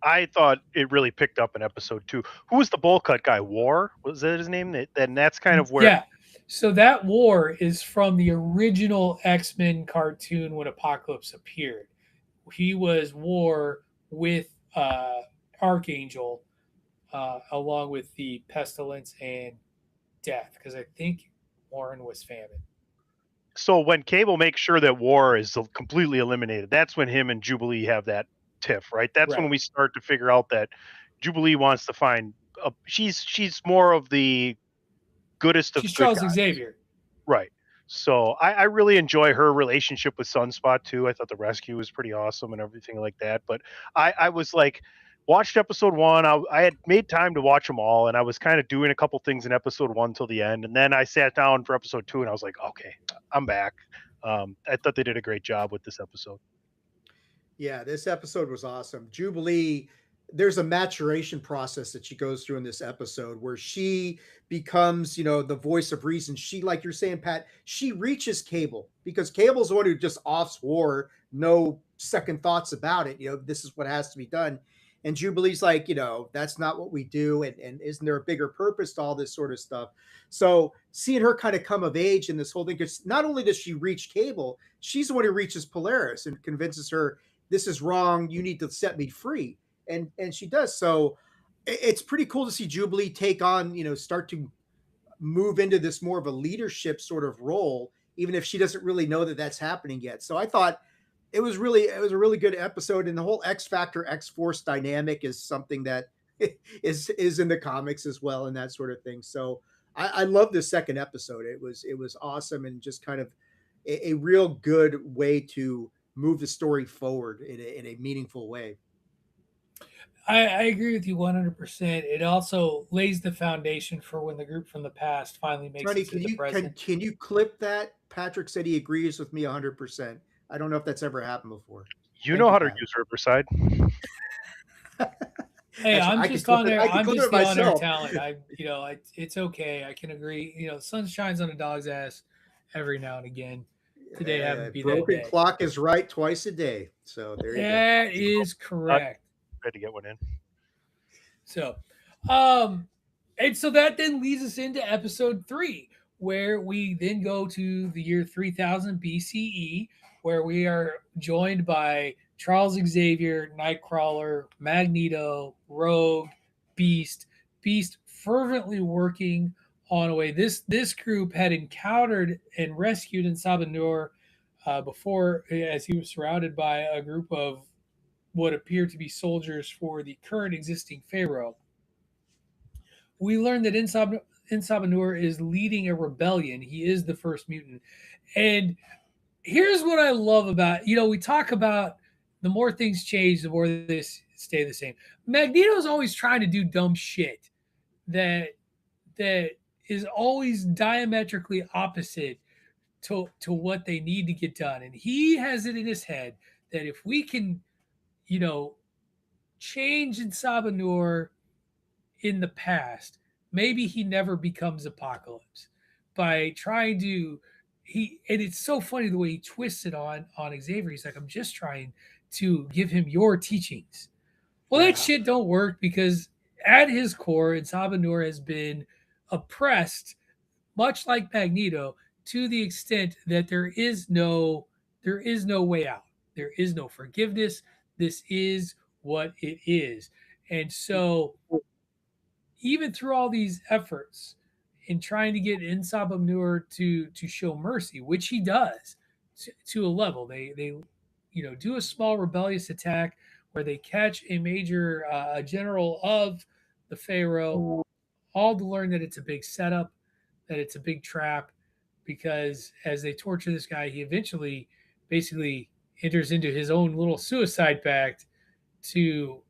I thought it really picked up in episode 2. Who was the bowl cut guy? War? Was that his name? Then that's kind of where. Yeah. So that War is from the original X-Men cartoon when Apocalypse appeared. He was War with Archangel, along with the Pestilence and Death, because I think Warren was Famine. So when Cable makes sure that War is completely eliminated, that's when him and Jubilee have that tiff, right? That's when Right. we start to figure out that Jubilee wants to find. She's more of the goodest of She's good Charles guys, Xavier. right? So I really enjoy her relationship with Sunspot too. I thought the rescue was pretty awesome and everything like that. But I was like, watched episode 1. I had made time to watch them all, and I was kind of doing a couple things in episode 1 till the end, and then I sat down for episode 2, and I was like, okay, I'm back. I thought they did a great job with this episode. Yeah, this episode was awesome. Jubilee, there's a maturation process that she goes through in this episode where she becomes, the voice of reason. She, like you're saying, Pat, she reaches Cable because Cable's the one who just offs war, no second thoughts about it. This is what has to be done. And Jubilee's like, that's not what we do. And isn't there a bigger purpose to all this sort of stuff? So seeing her kind of come of age in this whole thing, because not only does she reach Cable, she's the one who reaches Polaris and convinces her, this is wrong. You need to set me free. And she does. So it's pretty cool to see Jubilee take on, start to move into this more of a leadership sort of role, even if she doesn't really know that that's happening yet. So I thought it was a really good episode, and the whole X Factor X Force dynamic is something that is in the comics as well, and that sort of thing. So I love this second episode. It was awesome and just kind of a real good way to move the story forward in a meaningful way. I agree with you 100%. It also lays the foundation for when the group from the past finally makes Tony, it to the present. can you clip that? Patrick said he agrees with me 100%. I don't know if that's ever happened before. You Thank know you, how to Pat. use Riverside. Hey, Actually, I'm I could just clip on it. there. I could I'm clip just it the on air myself. talent. It's okay. I can agree. Sun shines on a dog's ass every now and again. Today happened to be that Broken day. clock is right twice a day. So there you go. That is I correct. had to get one in. So, um, and so that then leads us into episode 3, where we then go to the year 3000 BCE, where we are joined by Charles Xavier, Nightcrawler, Magneto, Rogue, Beast. Beast fervently working on a way. This group had encountered and rescued in Sabanur before, as he was surrounded by a group of what appear to be soldiers for the current existing pharaoh. We learn that Insabanur is leading a rebellion. He is the first mutant. And here's what I love about, we talk about the more things change, the more they stay the same. Magneto's always trying to do dumb shit that that is always diametrically opposite to what they need to get done. And he has it in his head that if we can, you know, change in Sabanur in the past, maybe he never becomes Apocalypse by trying to he and it's so funny the way he twists it on Xavier. He's like, I'm just trying to give him your teachings. Well, that Yeah. shit don't work because at his core, Sabanur has been oppressed, much like Magneto, to the extent that there is no way out. There is no forgiveness. This is what it is. And so even through all these efforts in trying to get Insabamnur to show mercy, which he does to a level, they do a small rebellious attack where they catch a major general of the Pharaoh, all to learn that it's a big setup, that it's a big trap, because as they torture this guy, he eventually basically enters into his own little suicide pact to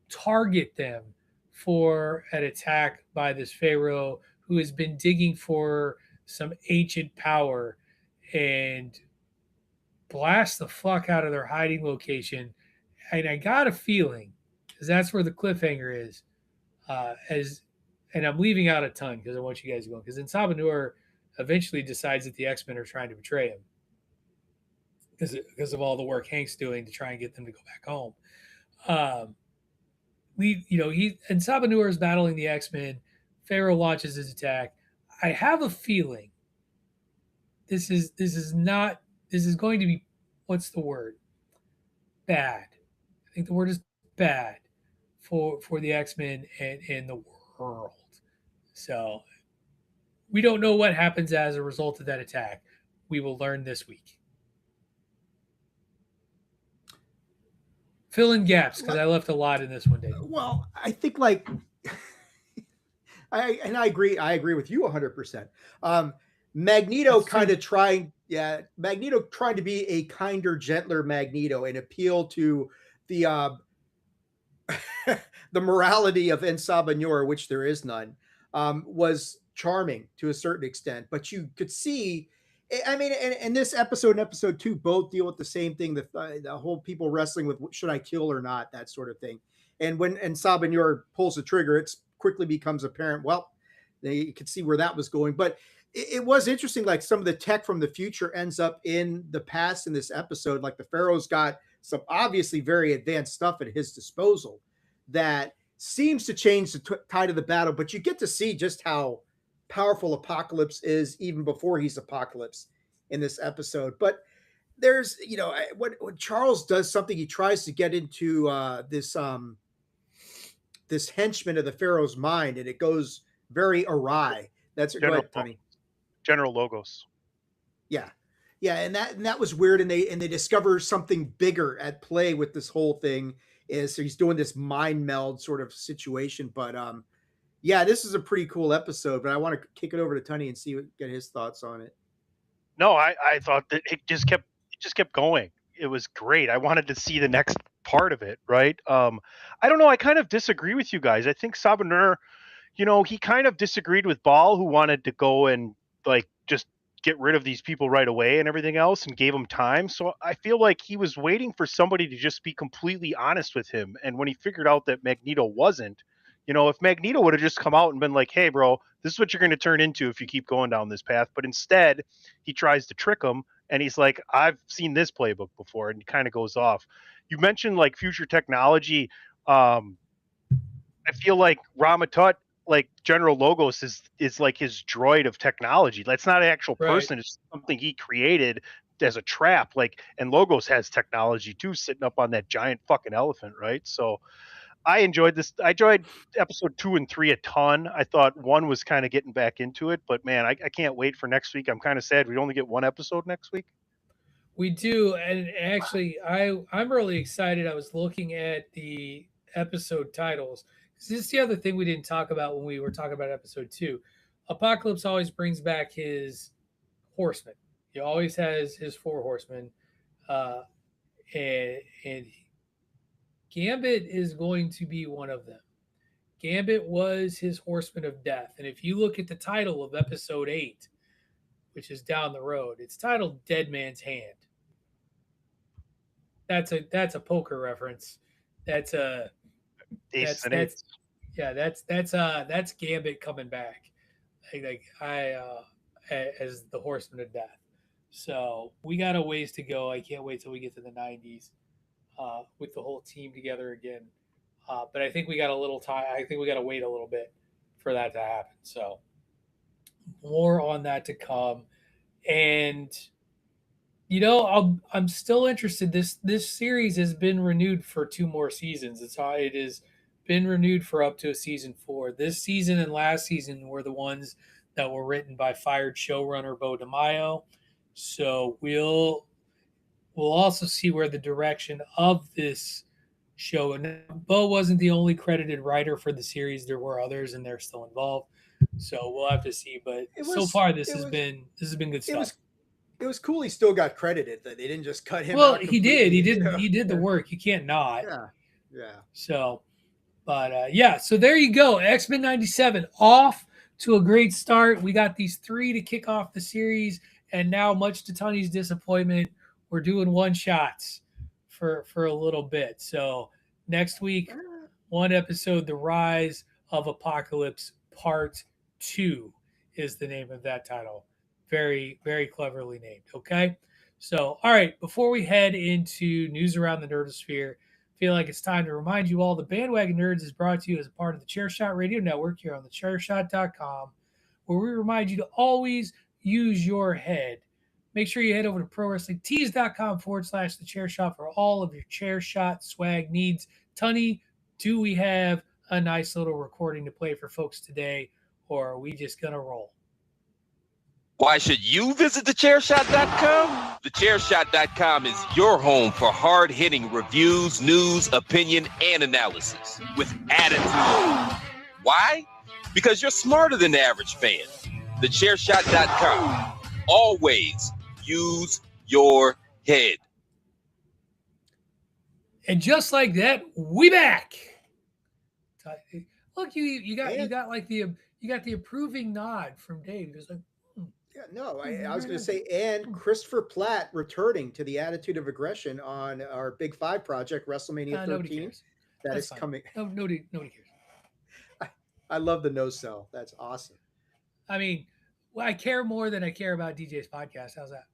target them for an attack by this pharaoh who has been digging for some ancient power and blast the fuck out of their hiding location. And I got a feeling, because that's where the cliffhanger is, as and I'm leaving out a ton because I want you guys to go, because Sabanur eventually decides that the X-Men are trying to betray him because of all the work Hank's doing to try and get them to go back home. Um, he and Sabanur is battling the X-Men. Pharaoh launches his attack. I have a feeling this is going to be, what's the word? Bad. I think the word is bad for the X-Men and the world. So we don't know what happens as a result of that attack. We will learn this week. Fill in gaps because I left a lot in this one, Dave. Well, I think like I agree with you 100%. Magneto kind of Magneto trying to be a kinder, gentler Magneto and appeal to the the morality of Ensabanur, which there is none, was charming to a certain extent. But you could see, I mean, and this episode and episode 2 both deal with the same thing: the whole people wrestling with should I kill or not, that sort of thing. And when Sabanur pulls the trigger, it quickly becomes apparent. Well, you can see where that was going, but it was interesting. Like some of the tech from the future ends up in the past in this episode. Like the Pharaoh's got some obviously very advanced stuff at his disposal that seems to change the tide of the battle. But you get to see just how powerful Apocalypse is even before he's Apocalypse in this episode. But there's, when Charles does something, he tries to get into this henchman of the Pharaoh's mind, and it goes very awry. That's go General ahead, Tony. General Logos. Yeah, yeah, and that was weird, and they discover something bigger at play with this whole thing. Is so he's doing this mind meld sort of situation, but yeah, this is a pretty cool episode. But I want to kick it over to Tony and get his thoughts on it. No, I thought that it just kept going. It was great. I wanted to see the next part of it, right? I don't know. I kind of disagree with you guys. I think Sabanur, he kind of disagreed with Ball, who wanted to go and like just get rid of these people right away and everything else, and gave him time. So I feel like he was waiting for somebody to just be completely honest with him. And when he figured out that Magneto wasn't, if Magneto would have just come out and been like, "Hey, bro, this is what you're going to turn into if you keep going down this path," but instead he tries to trick him, and he's like, "I've seen this playbook before," and he kind of goes off. You mentioned like future technology. I feel like Ramatut, like General Logos, is like his droid of technology. That's not an actual person; it's something he created as a trap. Like, and Logos has technology too, sitting up on that giant fucking elephant, right? So I enjoyed this. I enjoyed episode 2 and 3 a ton. I thought 1 was kind of getting back into it, but man, I can't wait for next week. I'm kind of sad we only get 1 episode next week. We do, and actually, I'm really excited. I was looking at the episode titles. This is the other thing we didn't talk about when we were talking about episode 2. Apocalypse always brings back his horsemen. He always has his 4 horsemen, and Gambit is going to be one of them. Gambit was his horseman of death, and if you look at the title of episode 8, which is down the road, it's titled "Dead Man's Hand." That's a poker reference. That's a that's yeah, that's Gambit coming back, as the Horseman of Death. So we got a ways to go. I can't wait till we get to the 90s with the whole team together again. But I think we got a little time. I think we got to wait a little bit for that to happen. So more on that to come. And I'm still interested. This series has been renewed for 2 more seasons. It has been renewed for up to a season 4. This season and last season were the ones that were written by fired showrunner Bo DeMaio. So we'll also see where the direction of this show. And Bo wasn't the only credited writer for the series. There were others, and they're still involved. So we'll have to see. But so far, this has been good stuff. It was cool. He still got credited. That they didn't just cut him. Well, out he did. He did the work. You can't not. Yeah. So, but yeah. So there you go. X-Men '97 off to a great start. We got these 3 to kick off the series, and now, much to Tony's disappointment, we're doing one shots for a little bit. So next week, 1 episode, The Rise of Apocalypse Part 2 is the name of that title. Very, very cleverly named. Okay. So, all right, before we head into news around the nerdosphere, I feel like it's time to remind you all the Bandwagon Nerds is brought to you as a part of the Chairshot Radio Network here on thechairshot.com, where we remind you to always use your head. Make sure you head over to prowrestlingtees.com/thechairshot for all of your chair shot swag needs. Tunny, do we have a nice little recording to play for folks today, or are we just going to roll? Why should you visit thechairshot.com? Thechairshot.com is your home for hard-hitting reviews, news, opinion, and analysis with attitude. Why? Because you're smarter than the average fan. Thechairshot.com. Always use your head. And just like that, we back. Look, you got the approving nod from Dave. He was like, yeah, no, I was going to say, and Christopher Platt returning to the Attitude of Aggression on our Big 5 project, WrestleMania 13. that That's is fine. coming. No, nobody cares. I love the no sell. That's awesome. I mean, well, I care more than I care about DJ's podcast. How's that?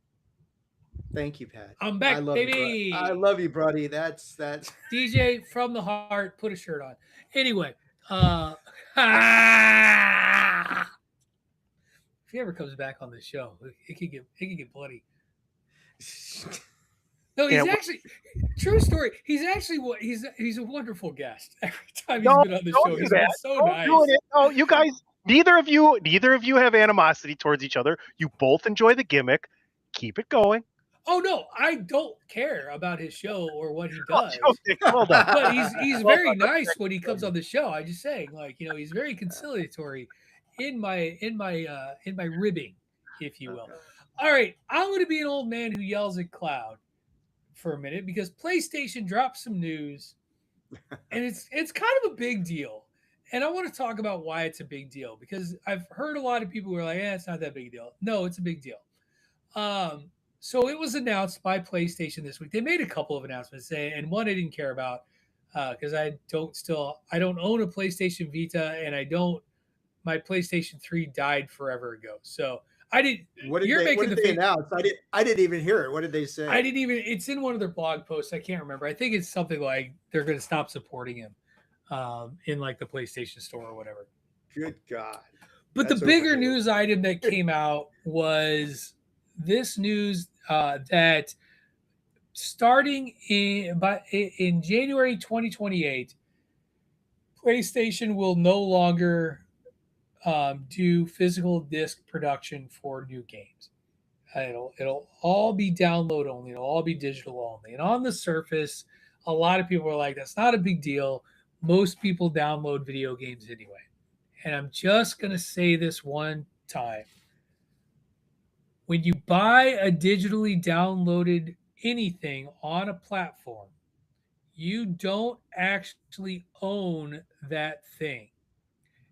Thank you, Pat. I'm I back, love you, bro. I baby. love you, buddy. That's DJ from the heart. Put a shirt on. Anyway, if he ever comes back on the show, it could get bloody. No, Yeah, he's actually true story. He's actually what he's a wonderful guest. Every time he's don't been on the don't show, do he's been that. so Don't do nice. it. No, you guys. Neither of you have animosity towards each other. You both enjoy the gimmick. Keep it going. Oh no, I don't care about his show or what he Oh, does. okay, well done. But he's Well very done. nice when he comes on the show. I just saying, like, he's very conciliatory in my ribbing, if you will. All right, I'm going to be an old man who yells at cloud for a minute because PlayStation dropped some news, and it's kind of a big deal. And I want to talk about why it's a big deal because I've heard a lot of people who are like, "Yeah, it's not that big a deal." No, it's a big deal. So it was announced by PlayStation this week. They made a couple of announcements, and one I didn't care about because I don't own a PlayStation Vita, and my PlayStation 3 died forever ago. So I didn't. what did You're they making the face. announce? I didn't even hear it. What did they say? I didn't even. It's in one of their blog posts. I can't remember. I think it's something like they're going to stop supporting him in like the PlayStation Store or whatever. Good God. But That's the bigger overdue. news item that came out was this news that starting in January 2028, PlayStation will no longer do physical disc production for new games. It'll all be download only. It'll all be digital only. And on the surface, a lot of people are like, "That's not a big deal. Most people download video games anyway." And I'm just gonna say this one time: when you buy a digitally downloaded anything on a platform, you don't actually own that thing.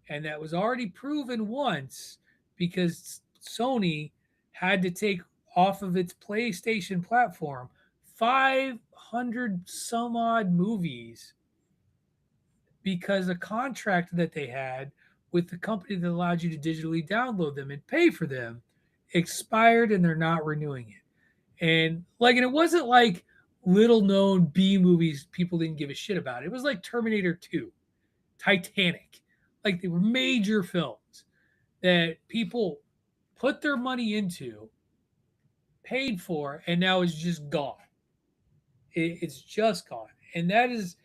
And that was already proven once because Sony had to take off of its PlayStation platform 500 some odd movies because a contract that they had with the company that allowed you to digitally download them and pay for them expired and they're not renewing it. And it wasn't like little known B movies people didn't give a shit about. It was like Terminator 2, Titanic. Like they were major films that people put their money into, paid for, and now is just gone. It's just gone. And that is,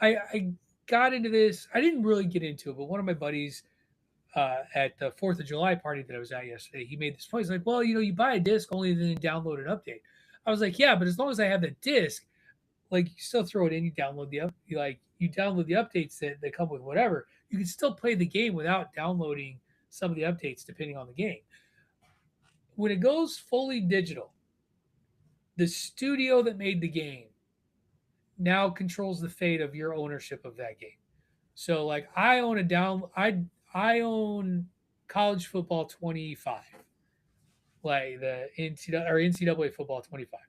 I got into this. I didn't really get into it, but one of my buddies at the 4th of July party that I was at yesterday, he made this point. He's like, well, you buy a disc only then download an update. I was like, yeah, but as long as I have the disc, like you still throw it in, you download you download the updates that come with whatever. You can still play the game without downloading some of the updates depending on the game. When it goes fully digital, the studio that made the game now controls the fate of your ownership of that game. So like I own college football 25, like the NCAA football 25.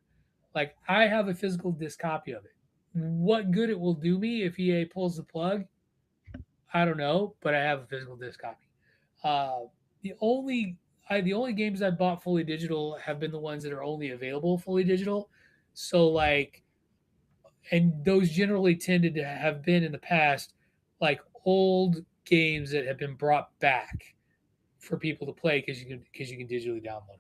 Like I have a physical disc copy of it. What good it will do me if EA pulls the plug, I don't know, but I have a physical disc copy. Uh, the only games I bought fully digital have been the ones that are only available fully digital. So like, and those generally tended to have been in the past like old games that have been brought back for people to play because you can digitally download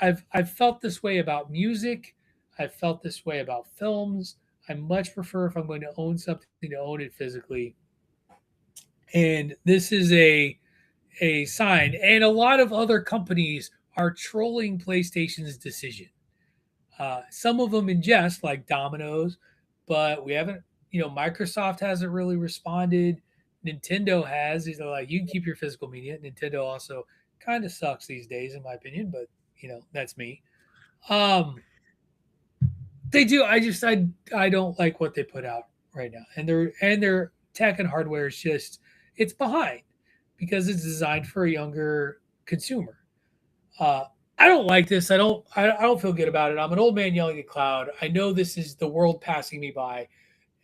them. I've felt this way about music. I've felt this way about films. I much prefer if I'm going to own something to own it physically. And this is a sign. And a lot of other companies are trolling PlayStation's decision. Some of them in jest, like Domino's, but we haven't. Microsoft hasn't really responded. Nintendo has. They're like, you can keep your physical media. Nintendo also kind of sucks these days, in my opinion, but that's me. They do. I don't like what they put out right now, and their tech and hardware is just it's behind because it's designed for a younger consumer. I don't like this. I don't feel good about it. I'm an old man yelling at cloud. I know this is the world passing me by.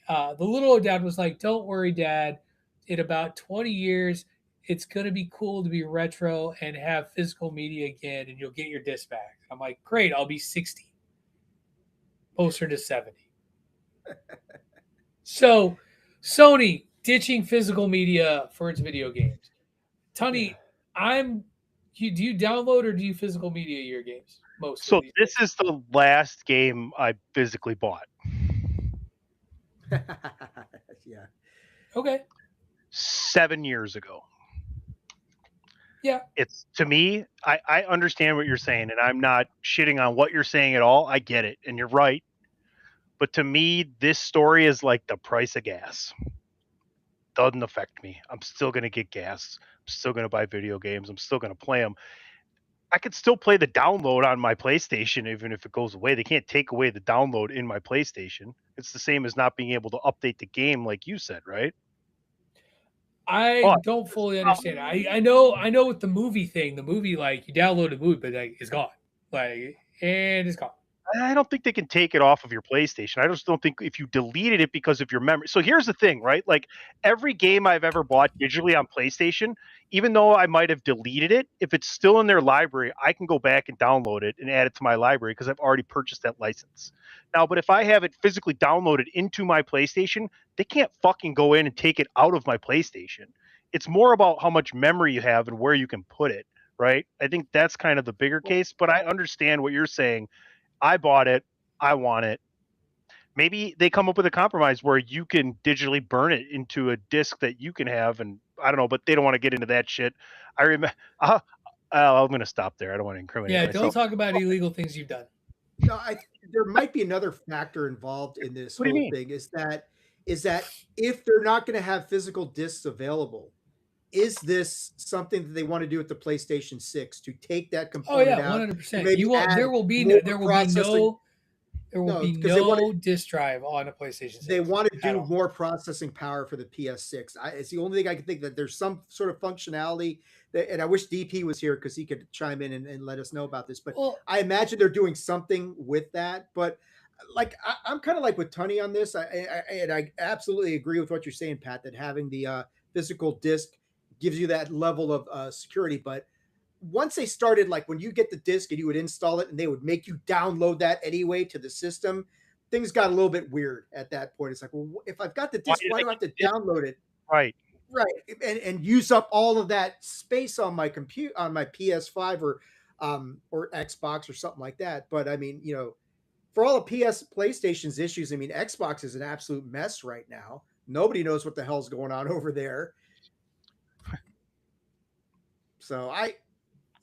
The little dad was like, "Don't worry, Dad. In about 20 years, it's gonna be cool to be retro and have physical media again, and you'll get your disc back." I'm like, "Great, I'll be 60, closer to 70." So, Sony ditching physical media for its video games. Yeah. Tony, do you download or do you physical media your games mostly So these this days? is the last game I physically bought. Yeah. Okay, 7 years ago. yeah, It's to me, I understand what you're saying, and I'm not shitting on what you're saying at all. I get it, and you're right. But to me, this story is like the price of gas. Doesn't affect me. I'm still gonna get gas. I'm still gonna buy video games. I'm still gonna play them. I could still play the download on my PlayStation even if it goes away. They can't take away the download in my PlayStation. It's the same as not being able to update the game, like you said, right? I But don't there's fully a problem. understand. I know with the movie thing, the movie like you download a movie, but like it's gone, like and it's gone. I don't think they can take it off of your PlayStation. I just don't think if you deleted it because of your memory. So here's the thing, right? Like every game I've ever bought digitally on PlayStation, even though I might have deleted it, if it's still in their library, I can go back and download it and add it to my library because I've already purchased that license. Now, but if I have it physically downloaded into my PlayStation, they can't fucking go in and take it out of my PlayStation. It's more about how much memory you have and where you can put it, right? I think that's kind of the bigger case, but I understand what you're saying. I bought it. I want it. Maybe they come up with a compromise where you can digitally burn it into a disc that you can have, and I don't know, but they don't want to get into that shit. I remember. I'm going to stop there. I don't want to incriminate Yeah, don't myself. talk about illegal things you've done. No, there might be another factor involved in this What do you whole mean? thing is that if they're not going to have physical discs available, is this something that they want to do with the PlayStation 6 to take that Oh yeah, component one out hundred and percent. maybe You won't. add There will be more no. There will be processing? no. There will No, be because they want no disk drive on a PlayStation they 6 want to at do all. more processing power for the PS6. It's the only thing I can think that there's some sort of functionality that, and I wish DP was here because he could chime in and let us know about this. But Well, I imagine they're doing something with that. But like I'm kind of like with Tunney on this. And I absolutely agree with what you're saying, Pat. That having the physical disc gives you that level of security. But once they started, like when you get the disc and you would install it, and they would make you download that anyway to the system, things got a little bit weird at that point. It's like, well, if I've got the Why disc, do why they do I have to get download it? right? Right, and use up all of that space on my compute on my PS5 or Xbox or something like that. But I mean, for all the PlayStation's issues, I mean, Xbox is an absolute mess right now. Nobody knows what the hell's going on over there. So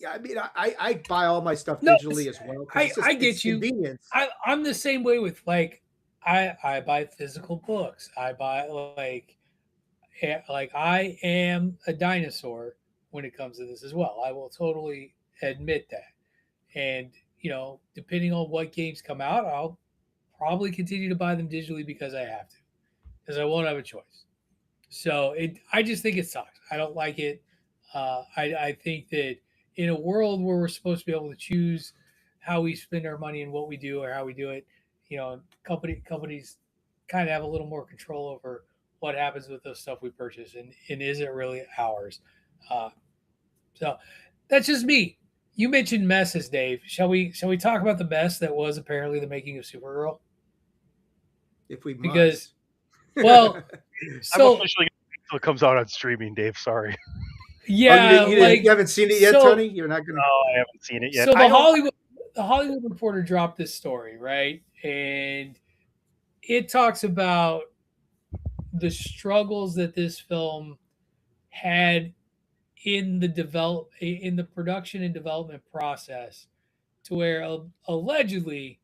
yeah, I mean, I buy all my stuff no, digitally as well because I it's get you. convenience. I'm the same way with like I buy physical books. I buy like I am a dinosaur when it comes to this as well. I will totally admit that. And depending on what games come out, I'll probably continue to buy them digitally because I have to, because I won't have a choice. So I just think it sucks. I don't like it. I think that in a world where we're supposed to be able to choose how we spend our money and what we do or how we do it, companies kind of have a little more control over what happens with those stuff we purchase and is it really ours? Uh, so that's just me. You mentioned messes, Dave. Shall we talk about the mess that was apparently the making of Supergirl? If we Because must. well, I'm so officially until it comes out on streaming, Dave. Sorry. Oh, yeah, you haven't seen it yet, so Tony? You're not gonna. Oh, I haven't seen it yet. so I don't. The Hollywood Reporter dropped this story, right? And it talks about the struggles that this film had in the production and development process to where allegedly,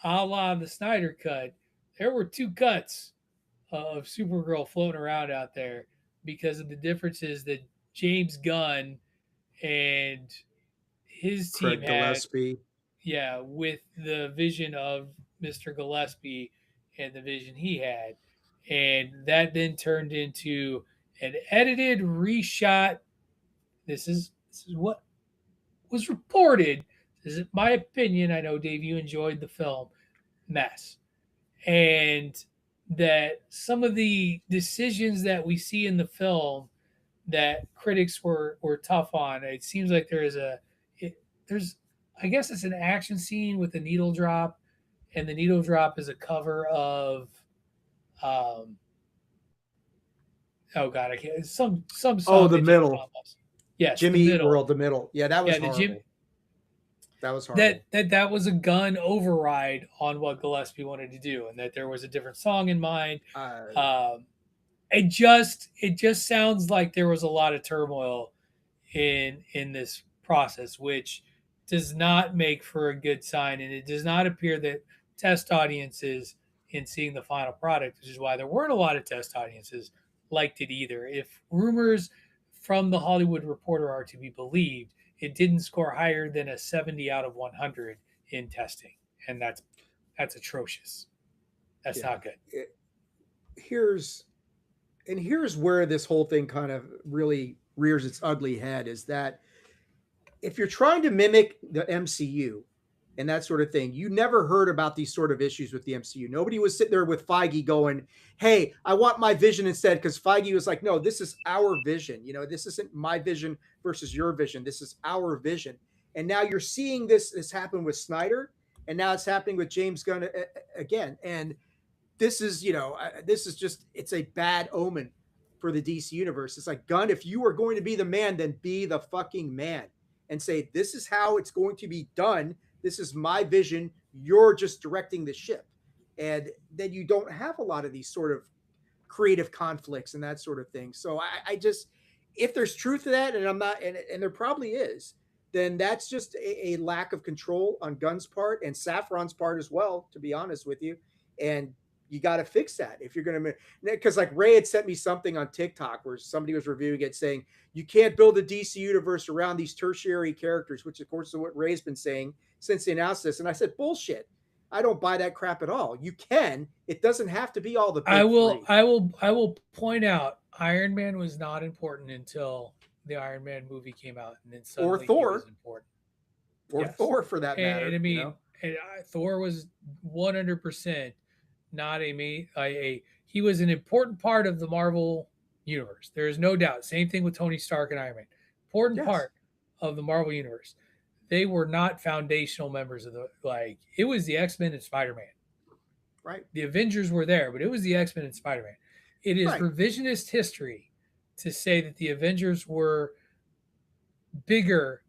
a la the Snyder cut, there were two cuts of Supergirl floating around out there because of the differences that James Gunn and his team Craig had, Gillespie. yeah, with the vision of Mr. Gillespie and the vision he had. And that then turned into an edited, reshot. This is what was reported. This is my opinion. I know, Dave, you enjoyed the film mess. And that some of the decisions that we see in the film that critics were tough on. It seems like there's I guess it's an action scene with a needle drop, and the needle drop is a cover of um, oh god, I can't some Oh, song the that Jimmy middle. Thomas. Yes, the Jimmy Eat middle. World, the middle. Yeah, that was Yeah, the Jim horrible. That was horrible. that was a gun override on what Gillespie wanted to do, and that there was a different song in mind. Um, it just sounds like there was a lot of turmoil in this process, which does not make for a good sign, and it does not appear that test audiences in seeing the final product, which is why there weren't a lot of test audiences, liked it either. If rumors from the Hollywood Reporter are to be believed, it didn't score higher than a 70 out of 100 in testing, and that's atrocious. That's Yeah. not good. Here's where this whole thing kind of really rears its ugly head, is that if you're trying to mimic the MCU and that sort of thing, you never heard about these sort of issues with the MCU. Nobody was sitting there with Feige going, hey, I want my vision instead, because Feige was like, no, this is our vision. This isn't my vision versus your vision. This is our vision. And now you're seeing this happen with Snyder, and now it's happening with James Gunn again. And this is just, it's a bad omen for the DC universe. It's like, Gunn, if you are going to be the man, then be the fucking man and say, this is how it's going to be done. This is my vision. You're just directing the ship. And then you don't have a lot of these sort of creative conflicts and that sort of thing. So I just, if there's truth to that, and I'm not, and there probably is, then that's just a lack of control on Gunn's part and Saffron's part as well, to be honest with you. And you got to fix that if you're going to, because like Ray had sent me something on TikTok where somebody was reviewing it saying, you can't build a DC universe around these tertiary characters, which of course is what Ray's been saying since they announced this. And I said, bullshit. I don't buy that crap at all. You can, it doesn't have to be all the big I will three. I will point out Iron Man was not important until the Iron Man movie came out, and then suddenly Thor. he was important. Or Yes. Thor for that matter. And I mean, Thor was 100% not he was an important part of the Marvel universe. There is no doubt. Same thing with Tony Stark and Iron Man. Important part of the Marvel universe. They were not foundational members of it was the X-Men and Spider-Man. Right. The Avengers were there, but it was the X-Men and Spider-Man. It is revisionist history to say that the Avengers were bigger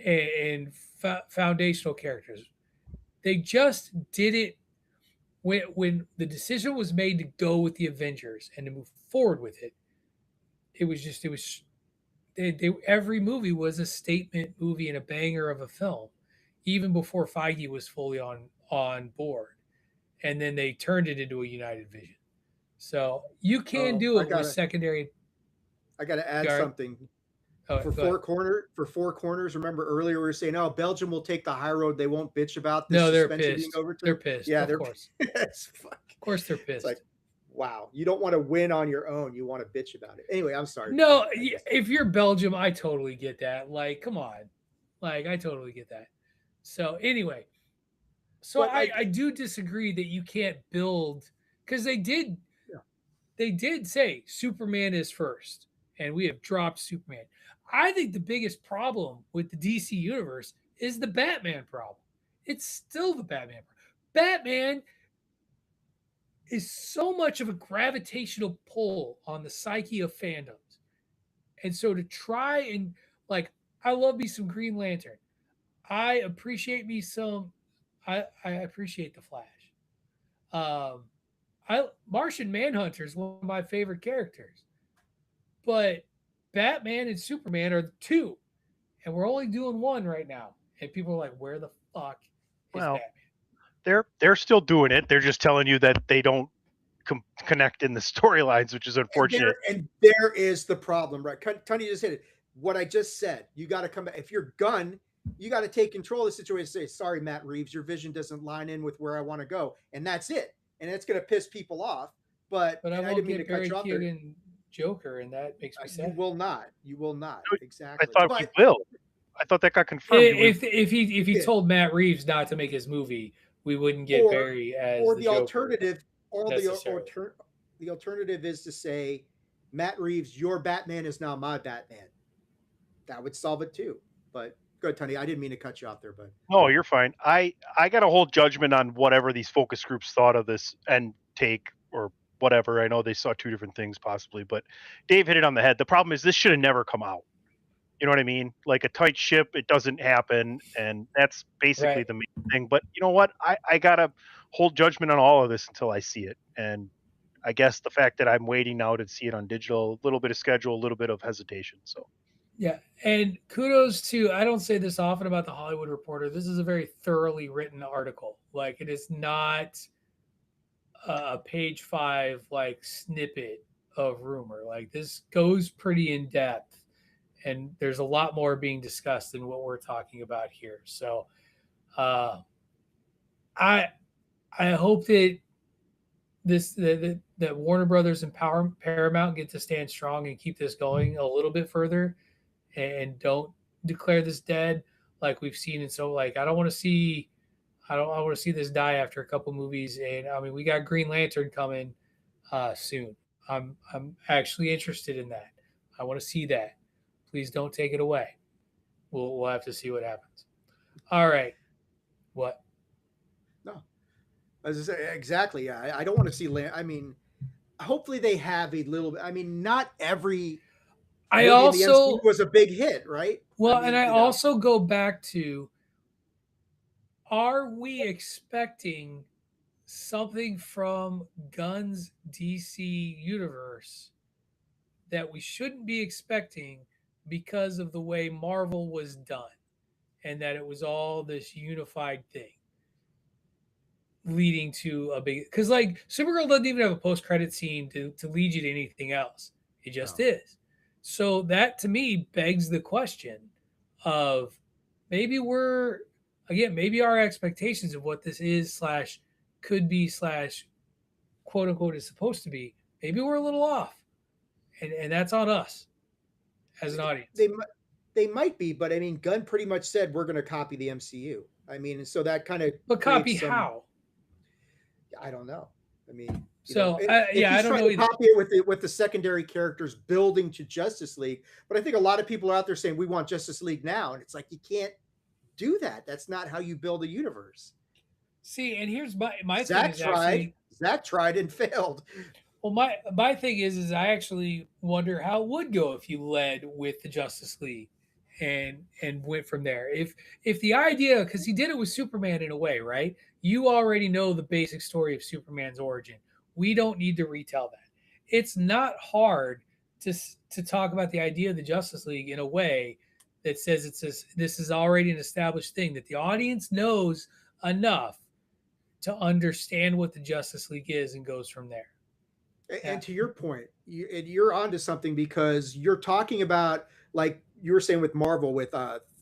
and foundational characters. They just did it when the decision was made to go with the Avengers and to move forward with it. Every movie was a statement movie and a banger of a film, even before Feige was fully on board. And then they turned it into a United Vision. So you can do it with secondary. I got to add something. For four corners. Remember earlier we were saying, "Oh, Belgium will take the high road. They won't bitch about this." No, they're pissed. They're pissed. Yeah, of course. Of course, they're pissed. It's like, wow, you don't want to win on your own. You want to bitch about it. Anyway, I'm sorry. No, if you're Belgium, I totally get that. Like, come on, I totally get that. So anyway, I do disagree that you can't build, because they did say Superman is first, and we have dropped Superman. I think the biggest problem with the DC universe is the Batman problem. It's still the Batman problem. Batman is so much of a gravitational pull on the psyche of fandoms. And so to try and, I love me some Green Lantern. I appreciate me some, I appreciate the Flash. Martian Manhunter is one of my favorite characters. But Batman and Superman are the two, and we're only doing one right now. And people are like, "Where the fuck is Batman?" They're still doing it. They're just telling you that they don't connect in the storylines, which is unfortunate. And there is the problem, right? Tony just hit it. What I just said. You got to come back. If you're Gunn, you got to take control of the situation and say, "Sorry, Matt Reeves, your vision doesn't line in with where I want to go," and that's it. And it's going to piss people off. But I won't get Barry Keoghan Joker, and that makes me sad. You will not. Exactly. I thought we will. I thought that got confirmed. If he told Matt Reeves not to make his movie, we wouldn't get Barry as or the the Joker. alternative. or necessarily. the alternative is to say, Matt Reeves, your Batman is now my Batman. That would solve it too. But go ahead, Tony. I didn't mean to cut you off there, but No, you're fine. I got a whole judgment on whatever these focus groups thought of this and take or whatever. I know they saw two different things possibly, but Dave hit it on the head. The problem is this should have never come out. You know what I mean? Like a tight ship, it doesn't happen, and that's basically Right. the main thing. But you know what? I gotta hold judgment on all of this until I see it. And I guess the fact that I'm waiting now to see it on digital, a little bit of schedule, a little bit of hesitation. So Yeah. And kudos to, I don't say this often about the Hollywood Reporter. This is a very thoroughly written article. Like, it is not a page 5 like snippet of rumor. Like, this goes pretty in depth, and there's a lot more being discussed than what we're talking about here. So, uh, I I hope that that Warner Brothers and Paramount get to stand strong and keep this going a little bit further, and don't declare this dead like we've seen. And so, like, I don't want to see, I want to see this die after a couple movies. And I mean, we got Green Lantern coming soon. I'm actually interested in that. I want to see that. Please don't take it away. We'll have to see what happens. All right. What? no. As I say, exactly. Yeah, I don't want to see. I mean, hopefully they have a little. I mean, not every I movie in the MCU also, was a big hit, right? I well, and mean, I you know, also go back to, are we expecting something from Gunn's DC universe that we shouldn't be expecting because of the way Marvel was done, and that it was all this unified thing leading to a big, because like Supergirl doesn't even have a post-credit scene to lead you to anything else. It just no. is. So that to me begs the question of, maybe we're, again, maybe our expectations of what this is slash could be slash quote unquote is supposed to be, maybe we're a little off. And that's on us as an audience. They they might be, but I mean, Gunn pretty much said we're going to copy the MCU. I mean, and so that kind of But copy creates some. how? I don't know. I mean, So if yeah, I he's don't trying know to either. copy it with the secondary characters building to Justice League, but I think a lot of people are out there saying we want Justice League now, and it's like you can't do that. That's not how you build a universe. See, and here's my thing Zach is tried. actually, Zach tried and failed. well, my thing is I actually wonder how it would go if you led with the Justice League and went from there. If the idea, because he did it with Superman in a way, right? You already know the basic story of Superman's origin. We don't need to retell that. It's not hard to talk about the idea of the Justice League in a way that says this is already an established thing that the audience knows enough to understand what the Justice League is and goes from there. And Yeah. to your point, you're onto something because you're talking about, like you were saying with Marvel, with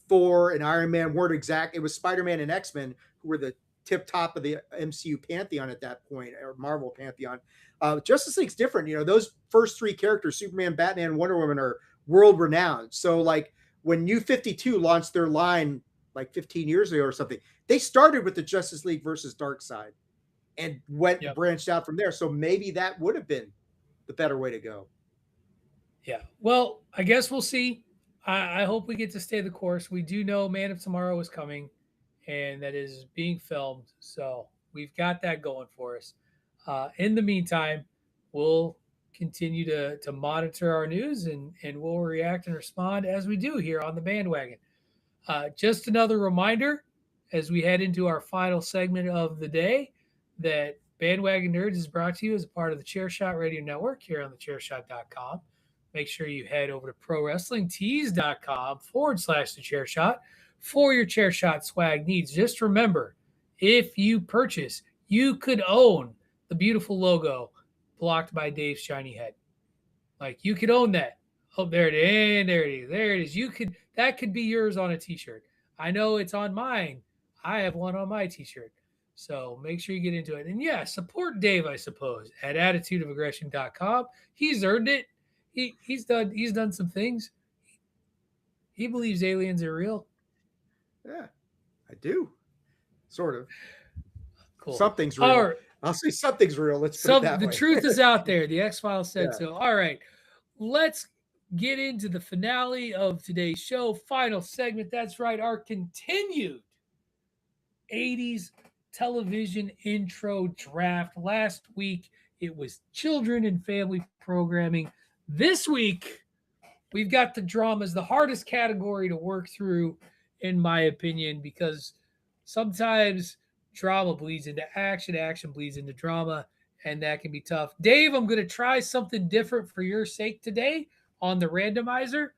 Thor and Iron Man weren't exact. It was Spider-Man and X-Men who were the tip top of the MCU pantheon at that point, or Marvel pantheon. Justice League's different. Those first three characters, Superman, Batman, Wonder Woman, are world renowned. So like when New 52 launched their line like 15 years ago or something, they started with the Justice League versus Darkseid and went Yep. branched out from there. So maybe that would have been the better way to go. Yeah. Well, I guess we'll see. I hope we get to stay the course. We do know Man of Tomorrow is coming, and that is being filmed. So we've got that going for us. In the meantime, we'll continue to monitor our news, and we'll react and respond as we do here on the bandwagon. Just another reminder as we head into our final segment of the day that Bandwagon Nerds is brought to you as a part of the Chairshot Radio Network here on thechairshot.com. Make sure you head over to prowrestlingtees.com/thechairshot for your Chairshot swag needs. Just remember, if you purchase, you could own the beautiful logo blocked by Dave's shiny head. Like, you could own that. Oh, there it is. There it is. There it is. That could be yours on a t-shirt. I know it's on mine. I have one on my t-shirt. So make sure you get into it. And yeah, support Dave, I suppose, at attitudeofaggression.com. He's earned it. He's done some things. He believes aliens are real. Yeah, I do. Sort of. Cool. Something's real. All right. I'll say something's real. Let's put it that The way. truth is out there. The X-Files said Yeah. so. All right. Let's get into the finale of today's show. Final segment. That's right. Our continued 80s television intro draft. Last week, it was children and family programming. This week, we've got the dramas, the hardest category to work through, in my opinion, because sometimes drama bleeds into action, action bleeds into drama, and that can be tough. Dave, I'm going to try something different for your sake today on the randomizer.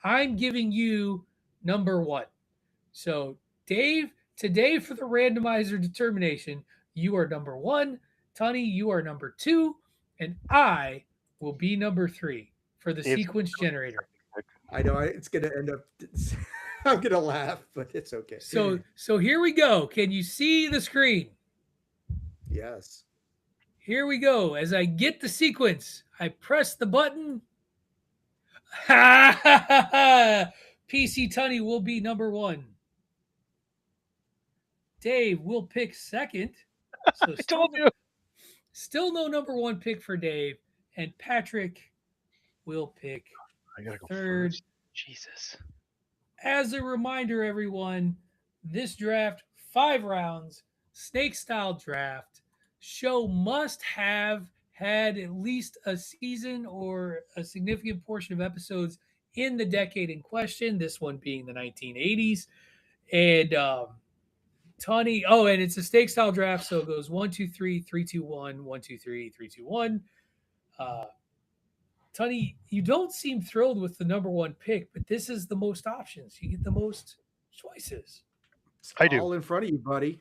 I'm giving you number one. So, Dave, today for the randomizer determination, you are number one. Tony, you are number two. And I will be number three for the Dave's sequence generator. I know it's going to end up. I'm going to laugh, but it's okay. So here we go. Can you see the screen? Yes. Here we go. As I get the sequence, I press the button. Ha ha ha ha! PC Tunney will be number one. Dave will pick second. So I told you. Still no number one pick for Dave. And Patrick will pick I gotta go third. first. Jesus. As a reminder, everyone, this draft, 5 rounds, snake style draft. Show must have had at least a season or a significant portion of episodes in the decade in question, this one being the 1980s. And Tony, and it's a snake style draft, so it goes 1, 2, 3, 3, 2, 1, 1, 2, 3, 3, 2, 1. Tony, you don't seem thrilled with the number one pick, but this is the most options. You get the most choices. It's I do. all in front of you, buddy.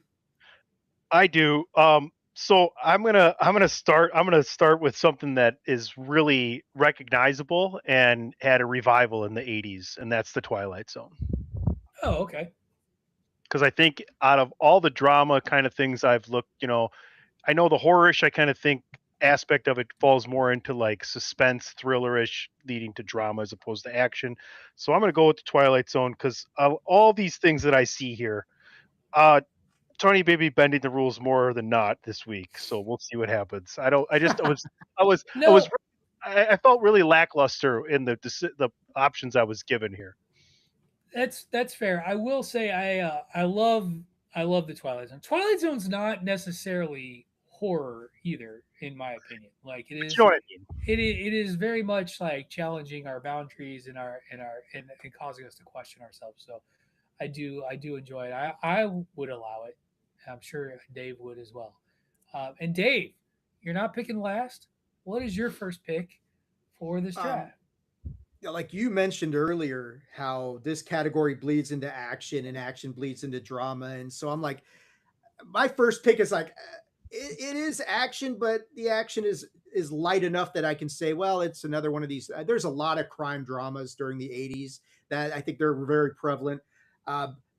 I do. So I'm gonna start with something that is really recognizable and had a revival in the '80s, and that's the Twilight Zone. Oh, okay. Because I think out of all the drama kind of things I've looked, I know the horror-ish, I kind of think aspect of it falls more into like suspense, thriller-ish, leading to drama as opposed to action. So I'm gonna go with the Twilight Zone because of all these things that I see here. Tony Baby bending the rules more than not this week, so we'll see what happens. I No, felt really lackluster in the options I was given here. that's fair. I will say I love the Twilight Zone. Twilight Zone's not necessarily horror either, in my opinion. Like it But is, you know what I mean? it is very much like challenging our boundaries and and causing us to question ourselves. So I do enjoy it. I would allow it. I'm sure Dave would as well. And Dave, you're not picking last. What is your first pick for this draft? Like you mentioned earlier, how this category bleeds into action and action bleeds into drama. And so I'm like, my first pick is like, it is action, but the action is light enough that I can say, well, it's another one of these. There's a lot of crime dramas during the 80s that I think they're very prevalent.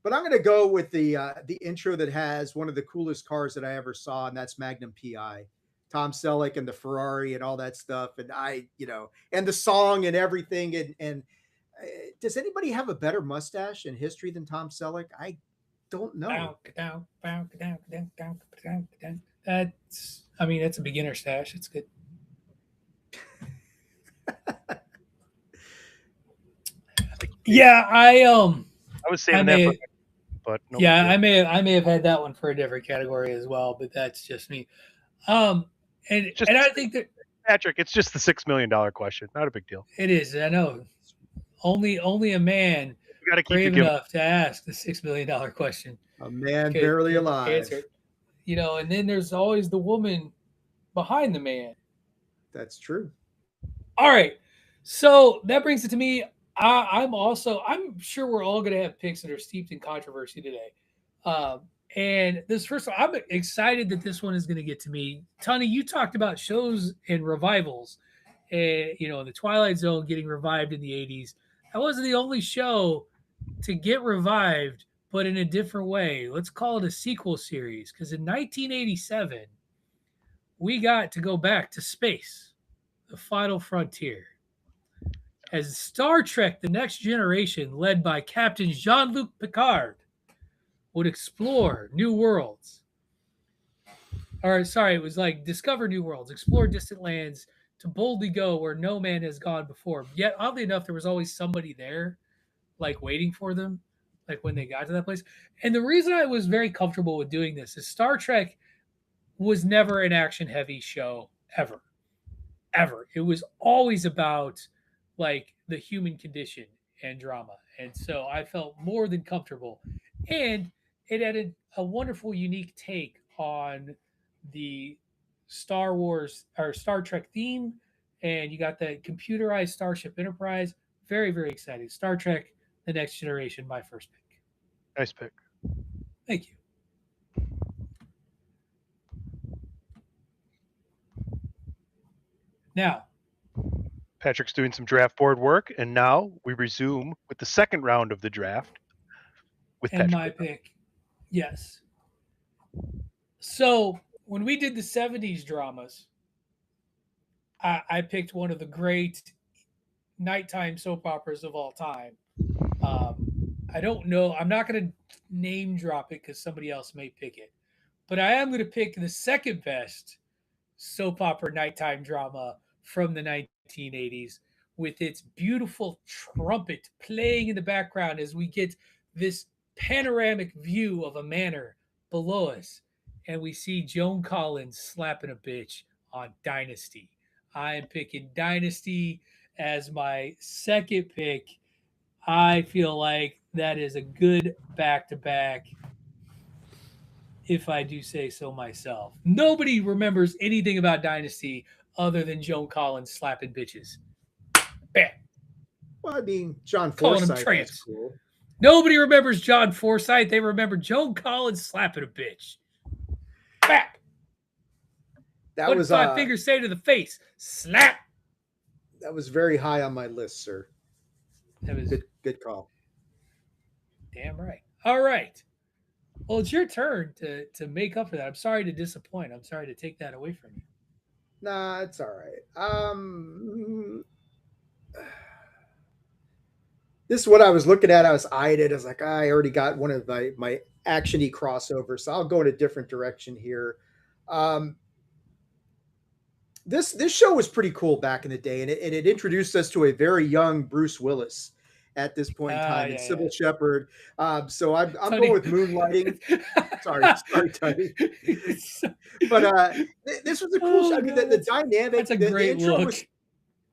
But I'm going to go with the intro that has one of the coolest cars that I ever saw, and that's Magnum PI. Tom Selleck and the Ferrari and all that stuff, and and the song and everything. And does anybody have a better mustache in history than Tom Selleck? I don't know. That's a beginner stash. It's good. Yeah, I was saving that for, but no. Yeah, I may have had that one for a different category as well, but that's just me. And I think that Patrick, it's just the $6 million question. Not a big deal. It is. I know. Only a man brave enough to ask the $6 million question. A man barely alive. Answer. And then there's always the woman behind the man. That's true. All right. So that brings it to me. I'm sure we're all going to have picks that are steeped in controversy today. And this first one, I'm excited that this one is going to get to me. Tony, you talked about shows and revivals, and the Twilight Zone getting revived in the 80s. That wasn't the only show to get revived, but in a different way. Let's call it a sequel series, because in 1987, we got to go back to space, the final frontier. As Star Trek The Next Generation, led by Captain Jean-Luc Picard, would explore new worlds. or sorry, it was like discover new worlds, explore distant lands, to boldly go where no man has gone before. Yet, oddly enough, there was always somebody there, like waiting for them, like when they got to that place. And the reason I was very comfortable with doing this is Star Trek was never an action heavy show ever, ever. It was always about like the human condition and drama. And so I felt more than comfortable. And it added a wonderful, unique take on the Star Wars or Star Trek theme. And you got the computerized Starship Enterprise. Very, very exciting. Star Trek, The Next Generation, my first pick. Nice pick. Thank you. Now, Patrick's doing some draft board work, and now we resume with the second round of the draft with and Patrick. my pick, yes. So when we did the 70s dramas, I picked one of the great nighttime soap operas of all time. I don't know. I'm not going to name drop it because somebody else may pick it. But I am going to pick the second best soap opera nighttime drama from the 1980s with its beautiful trumpet playing in the background as we get this panoramic view of a manor below us. And we see Joan Collins slapping a bitch on Dynasty. I am picking Dynasty as my second pick. I feel like that is a good back to back, if I do say so myself. Nobody remembers anything about Dynasty other than Joan Collins slapping bitches. Bam. Well, I mean, John Calling him Forsythe, tramps. that's cool. Nobody remembers John Forsythe. They remember Joan Collins slapping a bitch. Bam. That What was did Five Fingers say to the face? Slap. that was very high on my list, sir. That was Good call. damn right. All right. Well, it's your turn to make up for that. I'm sorry to disappoint. I'm sorry to take that away from you. Nah, it's all right. This is what I was looking at. I was eyed it. I was like, I already got one of my action-y crossovers, so I'll go in a different direction here. This show was pretty cool back in the day, and it introduced us to a very young Bruce Willis at this point in time, and Sybil Shepherd. So I'm going with Moonlighting. sorry, Tony. But this was a cool show. I mean, the dynamic. That's a great look.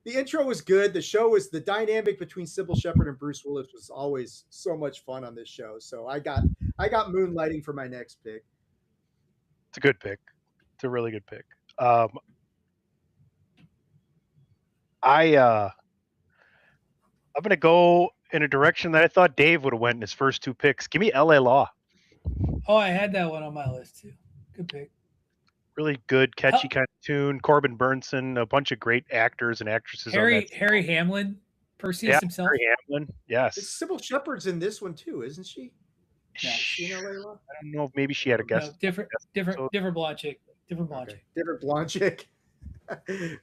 The intro was good. The show was the dynamic between Sybil Shepherd and Bruce Willis was always so much fun on this show. So I got Moonlighting for my next pick. It's a good pick. It's a really good pick. I'm gonna go in a direction that I thought Dave would have went in his first two picks. Give me L.A. Law. Oh, I had that one on my list too. Good pick. Really good, catchy kind of tune. Corbin Burnson, a bunch of great actors and actresses. Harry Hamlin, Perseus himself. Harry Hamlin, yes. Sybil Shepherd's in this one too, isn't she? Yeah. I don't know if maybe she had a guest. No, different blonde chick. Different blonde chick. Different blonde chick.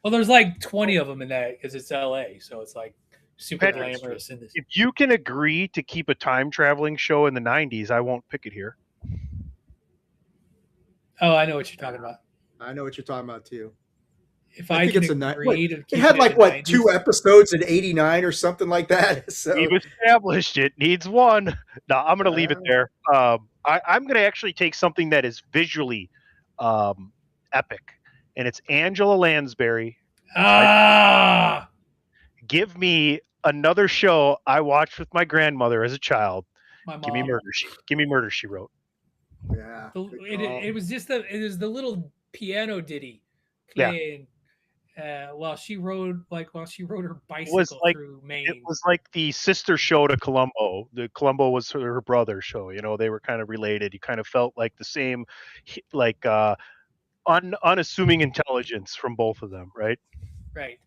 Well, there's like 20 of them in that because it's LA, so it's like super glamorous in this. If you can agree to keep a time traveling show in the 90s, I won't pick it here. Oh, I know what you're talking about. I know what you're talking about too. If I think it's it had like what 2 episodes in '89 or something like that. So we've established it needs one. No, I'm going to leave it there. I'm going to actually take something that is visually epic, and it's Angela Lansbury. Give me another show I watched with my grandmother as a child. Give me Murder, She Wrote. Yeah, it was just the little piano ditty playing while she rode her bicycle through Maine. It was like the sister show to Columbo. The Columbo was her brother show. You know, they were kind of related. You kind of felt like the same, like unassuming intelligence from both of them, right? Right.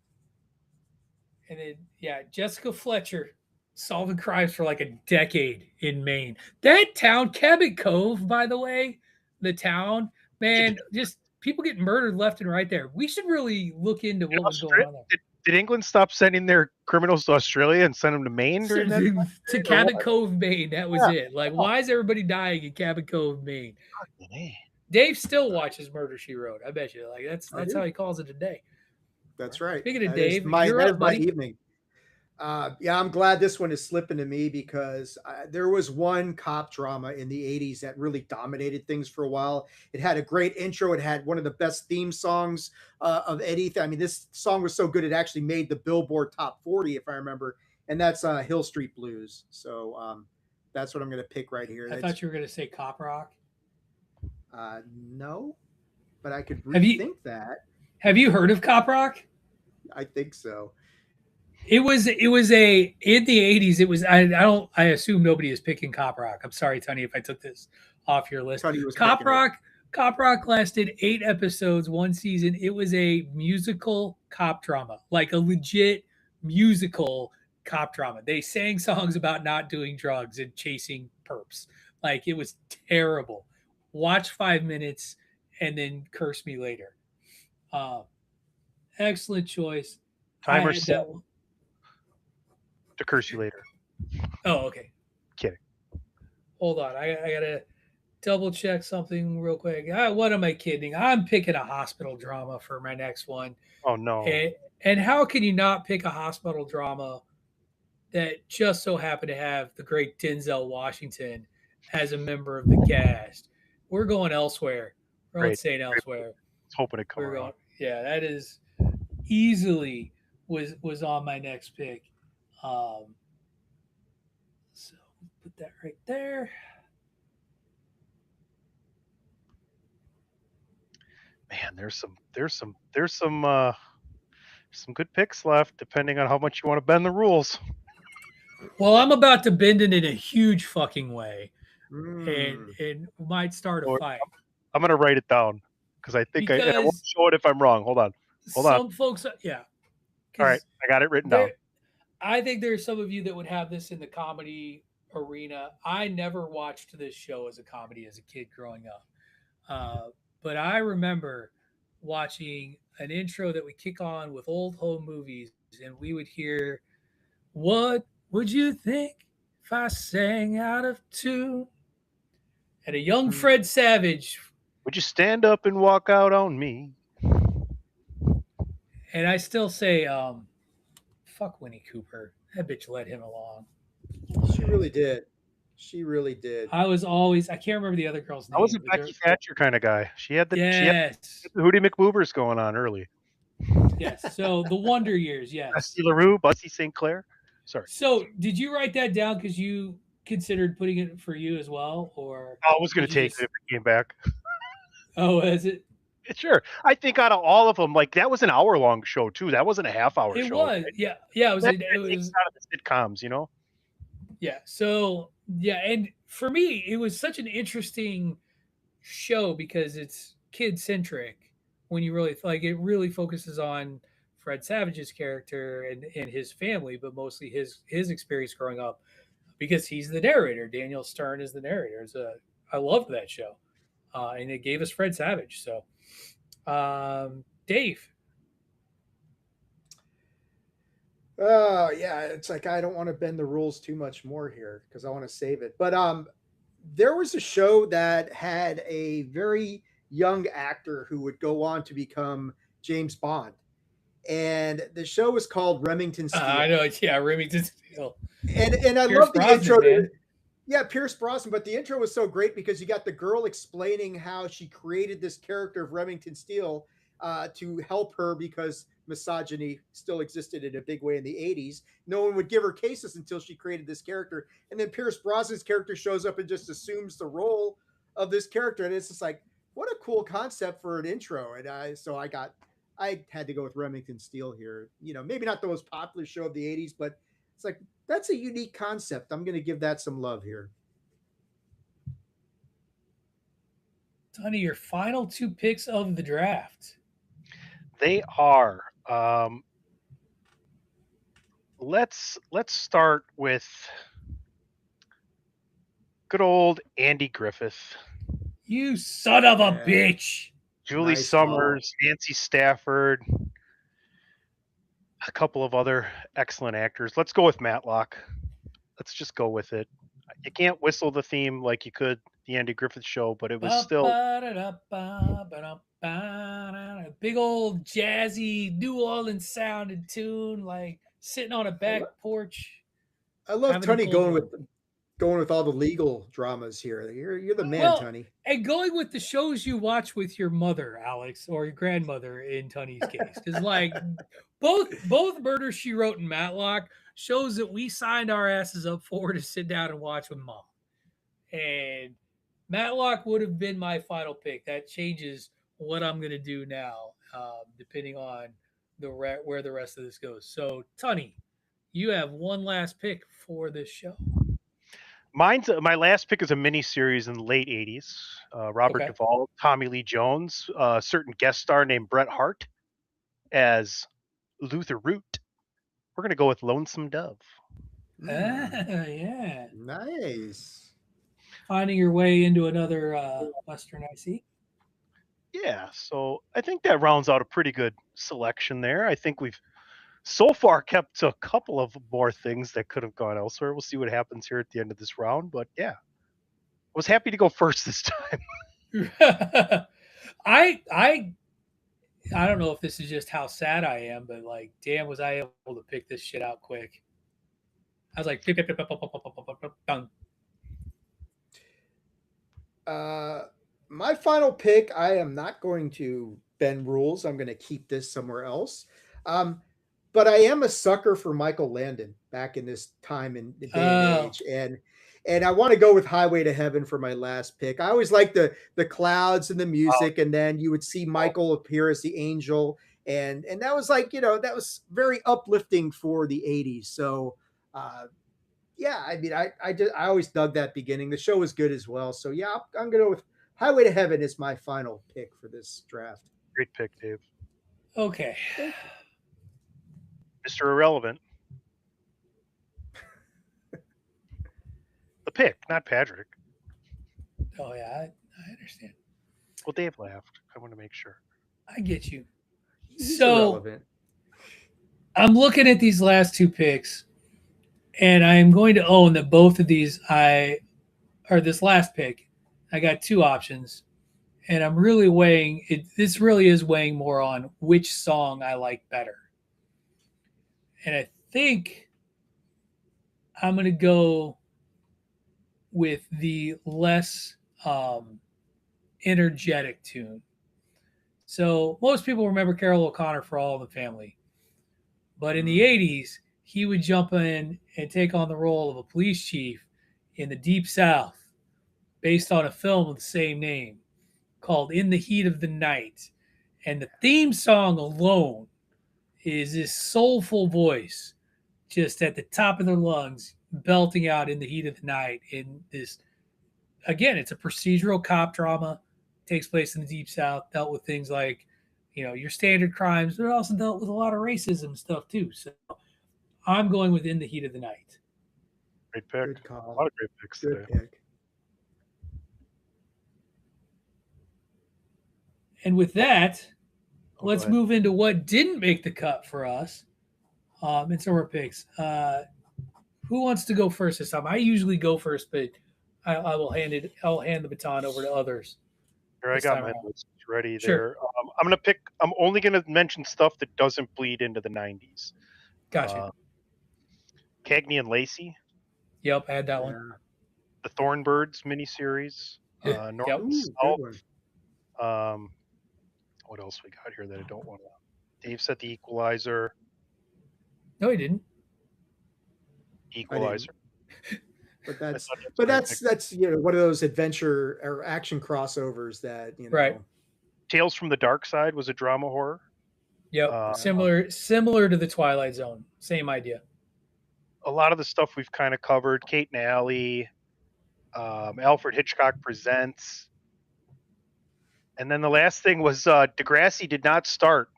And then Jessica Fletcher solving crimes for like a decade in Maine. That town, Cabot Cove, by the way, the town, man, just people get murdered left and right there. We should really look into what was going on there. Did England stop sending their criminals to Australia and send them to Maine during that time? To Cabot Cove, Maine. That was it. Like, why is everybody dying in Cabot Cove, Maine? Dave still watches Murder She Wrote. I bet you. Like that's how he calls it a day. That's right. Speaking of Dave, you're that up, is my buddy. evening. Yeah, I'm glad this one is slipping to me because there was one cop drama in the 80s that really dominated things for a while. It had a great intro. It had one of the best theme songs of anything. I mean, this song was so good it actually made the Billboard Top 40, if I remember, and that's Hill Street Blues. So that's what I'm going to pick right here. I thought you were going to say Cop Rock. No, but I could Have rethink that. Have you heard of Cop Rock? I think so. It was a in the 80s. It was I assume nobody is picking Cop Rock. I'm sorry, Tony, if I took this off your list. Cop Rock lasted 8 episodes, 1 season. It was a musical cop drama, like a legit musical cop drama. They sang songs about not doing drugs and chasing perps. Like it was terrible. Watch 5 minutes and then curse me later. Excellent choice. Timer set to curse you later. Oh, okay. Kidding. Hold on. I gotta double check something real quick. What am I kidding? I'm picking a hospital drama for my next one. Oh no. And how can you not pick a hospital drama that just so happened to have the great Denzel Washington as a member of the cast? We're going elsewhere. We're not saying elsewhere. I was hoping it come around. Yeah, that is easily was on my next pick. So put that right there. Man, there's some good picks left, depending on how much you want to bend the rules. Well, I'm about to bend it in a huge fucking way, and might start a fight. I'm gonna write it down because I think I won't show it if I'm wrong. Hold on. Some folks, yeah. All right, I got it written down. I think there are some of you that would have this in the comedy arena. I never watched this show as a comedy as a kid growing up, but I remember watching an intro that would kick on with old home movies, and we would hear, "What would you think if I sang out of tune?" And a young Fred Savage. Would you stand up and walk out on me? And I still say, fuck Winnie Cooper. That bitch led him along. She really did. She really did. I can't remember the other girl's name. I was a Becky Thatcher kind of guy. She had the Hootie McBoobers going on early. Yes. So the Wonder Years, yes. Bessie LaRue, Bussy St. Clair. Sorry. So did you write that down because you considered putting it for you as well? Or I was going to take it if it came back. Oh, is it? Sure. I think out of all of them, like that was an hour-long show too. That wasn't a half-hour show. It was. Right? Yeah. It was. It was out of the sitcoms, you know. Yeah. So yeah, and for me, it was such an interesting show because it's kid-centric. When you really it really focuses on Fred Savage's character and his family, but mostly his experience growing up because he's the narrator. Daniel Stern is the narrator. I loved that show, and it gave us Fred Savage. So, Dave. Yeah, it's like I don't want to bend the rules too much more here because I want to save it. But there was a show that had a very young actor who would go on to become James Bond. And the show was called Remington Steele. I know, yeah, Remington Steele. And I love the intro. Yeah, Pierce Brosnan. But the intro was so great because you got the girl explaining how she created this character of Remington Steele to help her because misogyny still existed in a big way in the 80s. No one would give her cases until she created this character. And then Pierce Brosnan's character shows up and just assumes the role of this character. And it's just like, what a cool concept for an intro. And I had to go with Remington Steele here. You know, maybe not the most popular show of the 80s, but it's like, that's a unique concept. I'm going to give that some love here. Tony, your final 2 picks of the draft. They are. Let's start with good old Andy Griffith. You son of a bitch. Julie Summers, Nancy Stafford, a couple of other excellent actors. Let's go with Matlock. Let's just go with it. you can't whistle the theme like you could the Andy Griffith Show, but it was Ba, still ba, da, da, ba, ba, da, ba, da, da. Big old jazzy New Orleans sounding tune, like sitting on a I, back lo- porch I love having a Tunney cold one. going with all the legal dramas here. You're the man, Well, Tunney. and going with the shows you watch with your mother, Alex, or your grandmother in Tunney's case, because like both Murder She Wrote and Matlock shows that we signed our asses up for to sit down and watch with mom. And Matlock would have been my final pick. That changes what I'm going to do now, depending on where the rest of this goes. So, Tunney, you have one last pick for this show. mine's my last pick is a mini series in the late '80s. Robert Okay. Duvall, Tommy Lee Jones, a certain guest star named Bret Hart as Luther Root. We're gonna go with Lonesome Dove. Yeah. Nice. Finding your way into another Western IC. Yeah, so I think that rounds out a pretty good selection there. I think we've so far kept a couple of more things that could have gone elsewhere. We'll see what happens here at the end of this round, but yeah, I was happy to go first this time. I I I don't know if this is just how sad I am, but like, damn, was I able to pick this shit out quick? I was like, pip, pip, pip, pip, pip, pip, pip, pip, pip, done. Uh, my final pick. I am not going to bend rules. I'm going to keep this somewhere else. Um, but I am a sucker for Michael Landon back in this time and day and Oh, age, and I want to go with Highway to Heaven for my last pick. I always like the clouds and the Wow. music, and then you would see Michael appear as the angel, and that was like that was very uplifting for the '80s. So. Yeah, I mean, I always dug that beginning. The show was good as well. So yeah, I'm gonna go with Highway to Heaven is my final pick for this draft. Great pick, Dave. okay. Thank you. Mr. Irrelevant. The pick, not Patrick. Oh yeah, I understand. Well, Dave laughed. I want to make sure. I get you. He's So irrelevant. I'm looking at these last two picks, and I am going to own that both of these this last pick, I got two options, and I'm really weighing it. This really is weighing more on which song I like better, and I think I'm going to go with the less energetic tune. So most people remember Carol O'Connor for All in the Family, but in the 80s, he would jump in and take on the role of a police chief in the Deep South based on a film of the same name called In the Heat of the Night. And the theme song alone is this soulful voice just at the top of their lungs belting out In the Heat of the Night in this, again, it's a procedural cop drama, takes place in the Deep South, dealt with things like, your standard crimes, but it also dealt with a lot of racism stuff too. So I'm going with In the Heat of the Night. Great pick. Good A call. lot of great picks Good today. pick. And with that, Oh, let's go ahead. move into what didn't make the cut for us in some of our picks. Who wants to go first this time? I usually go first, but I'll hand the baton over to others Here, I this got time my around. list ready Sure. there. I'm only going to mention stuff that doesn't bleed into the 90s. Gotcha. Cagney and Lacey, Yep, I had that one. Yeah. the Thornbirds miniseries, Yep. North and Ooh, South. good one. What else we got here that I don't want to? Dave said The Equalizer. No, he didn't. Equalizer. But I that's thought that was but a great that's pick. one of those adventure or action crossovers that Right. Tales from the Dark Side was a drama horror. Yep. Similar to the Twilight Zone. Same idea. A lot of the stuff we've kind of covered. Kate and Allie, Alfred Hitchcock Presents. And then the last thing was Degrassi did not start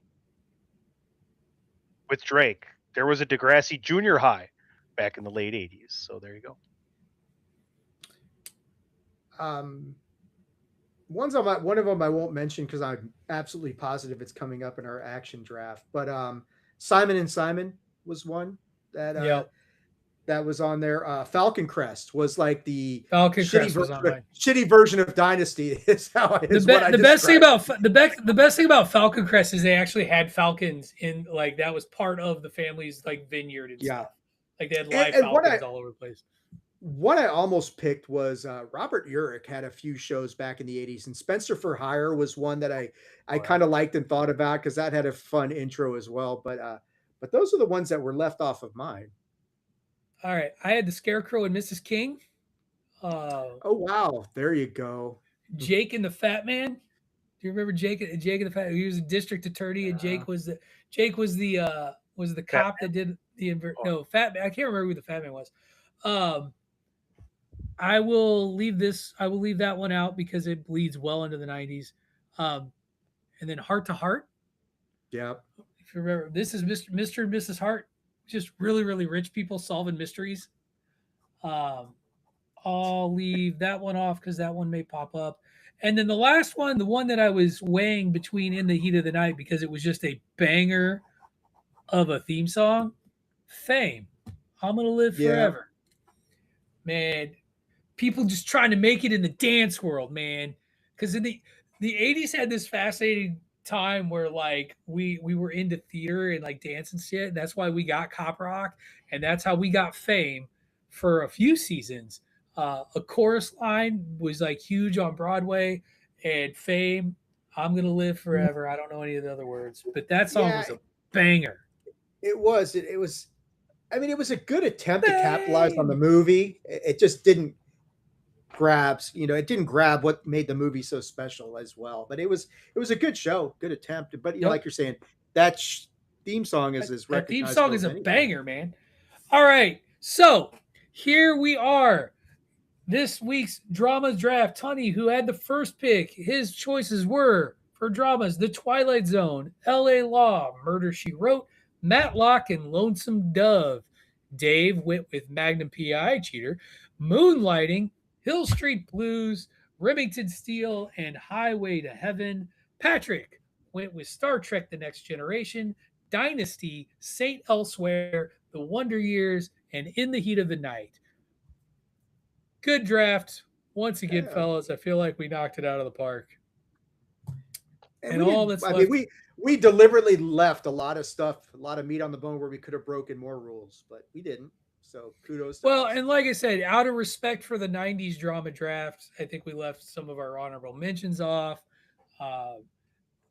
with Drake. There was a Degrassi Junior High back in the late 80s. So there you go. One of them I won't mention because I'm absolutely positive it's coming up in our action draft. But Simon and Simon was one that Yep. that was on there. Falcon Crest was like the Falcon Crest was on mine. shitty version of Dynasty. Is how The best thing about the best thing about Falcon Crest is they actually had falcons in, like, that was part of the family's like vineyard and stuff. Like they had live and falcons all over the place. What I almost picked was Robert Urich had a few shows back in the 80s, and Spencer for Hire was one that I kind of liked and thought about because that had a fun intro as well. But those are the ones that were left off of mine. All right, I had the Scarecrow and Mrs. King. Oh wow, there you go. Jake and the Fat Man. Do you remember Jake and the Fat? He was a district attorney, and Jake was the cop that did the Fat Man. I can't remember who the Fat Man was. I will leave that one out because it bleeds well into the 90s. And then Heart to Heart. Yep. If you remember, this is Mr. and Mrs. Hart, just really, really rich people solving mysteries. I'll leave that one off because that one may pop up. And then the last one, the one that I was weighing between In the Heat of the Night because it was just a banger of a theme song, Fame. I'm Gonna Live Forever. Man, people just trying to make it in the dance world, man. Because in the 80s had this fascinating time where like we were into theater and like dance and shit. And that's why we got Cop Rock, and that's how we got Fame for a few seasons. A chorus line was like huge on Broadway, and Fame, I'm Gonna Live Forever. I don't know any of the other words, but that song was a banger. It was. It was. I mean, it was a good attempt to capitalize on the movie. It just didn't grab. It didn't grab what made the movie so special as well. But it was a good show, good attempt. But like you're saying, that theme song is as recognizable. That theme song is a banger, man. All right, so here we are. This week's Dramas Draft. Tunney, who had the first pick, his choices were for dramas: The Twilight Zone, L.A. Law, Murder, She Wrote, Matlock, and Lonesome Dove. Dave went with Magnum P.I. Cheater, Moonlighting, Hill Street Blues, Remington Steele, and Highway to Heaven. Patrick went with Star Trek The Next Generation, Dynasty, Saint Elsewhere, The Wonder Years, and In the Heat of the Night. Good draft. Once again, fellas, I feel like we knocked it out of the park. And all that's left. We deliberately left a lot of stuff, a lot of meat on the bone where we could have broken more rules, but we didn't. So kudos to us. And like I said, out of respect for the 90s drama drafts, I think we left some of our honorable mentions off.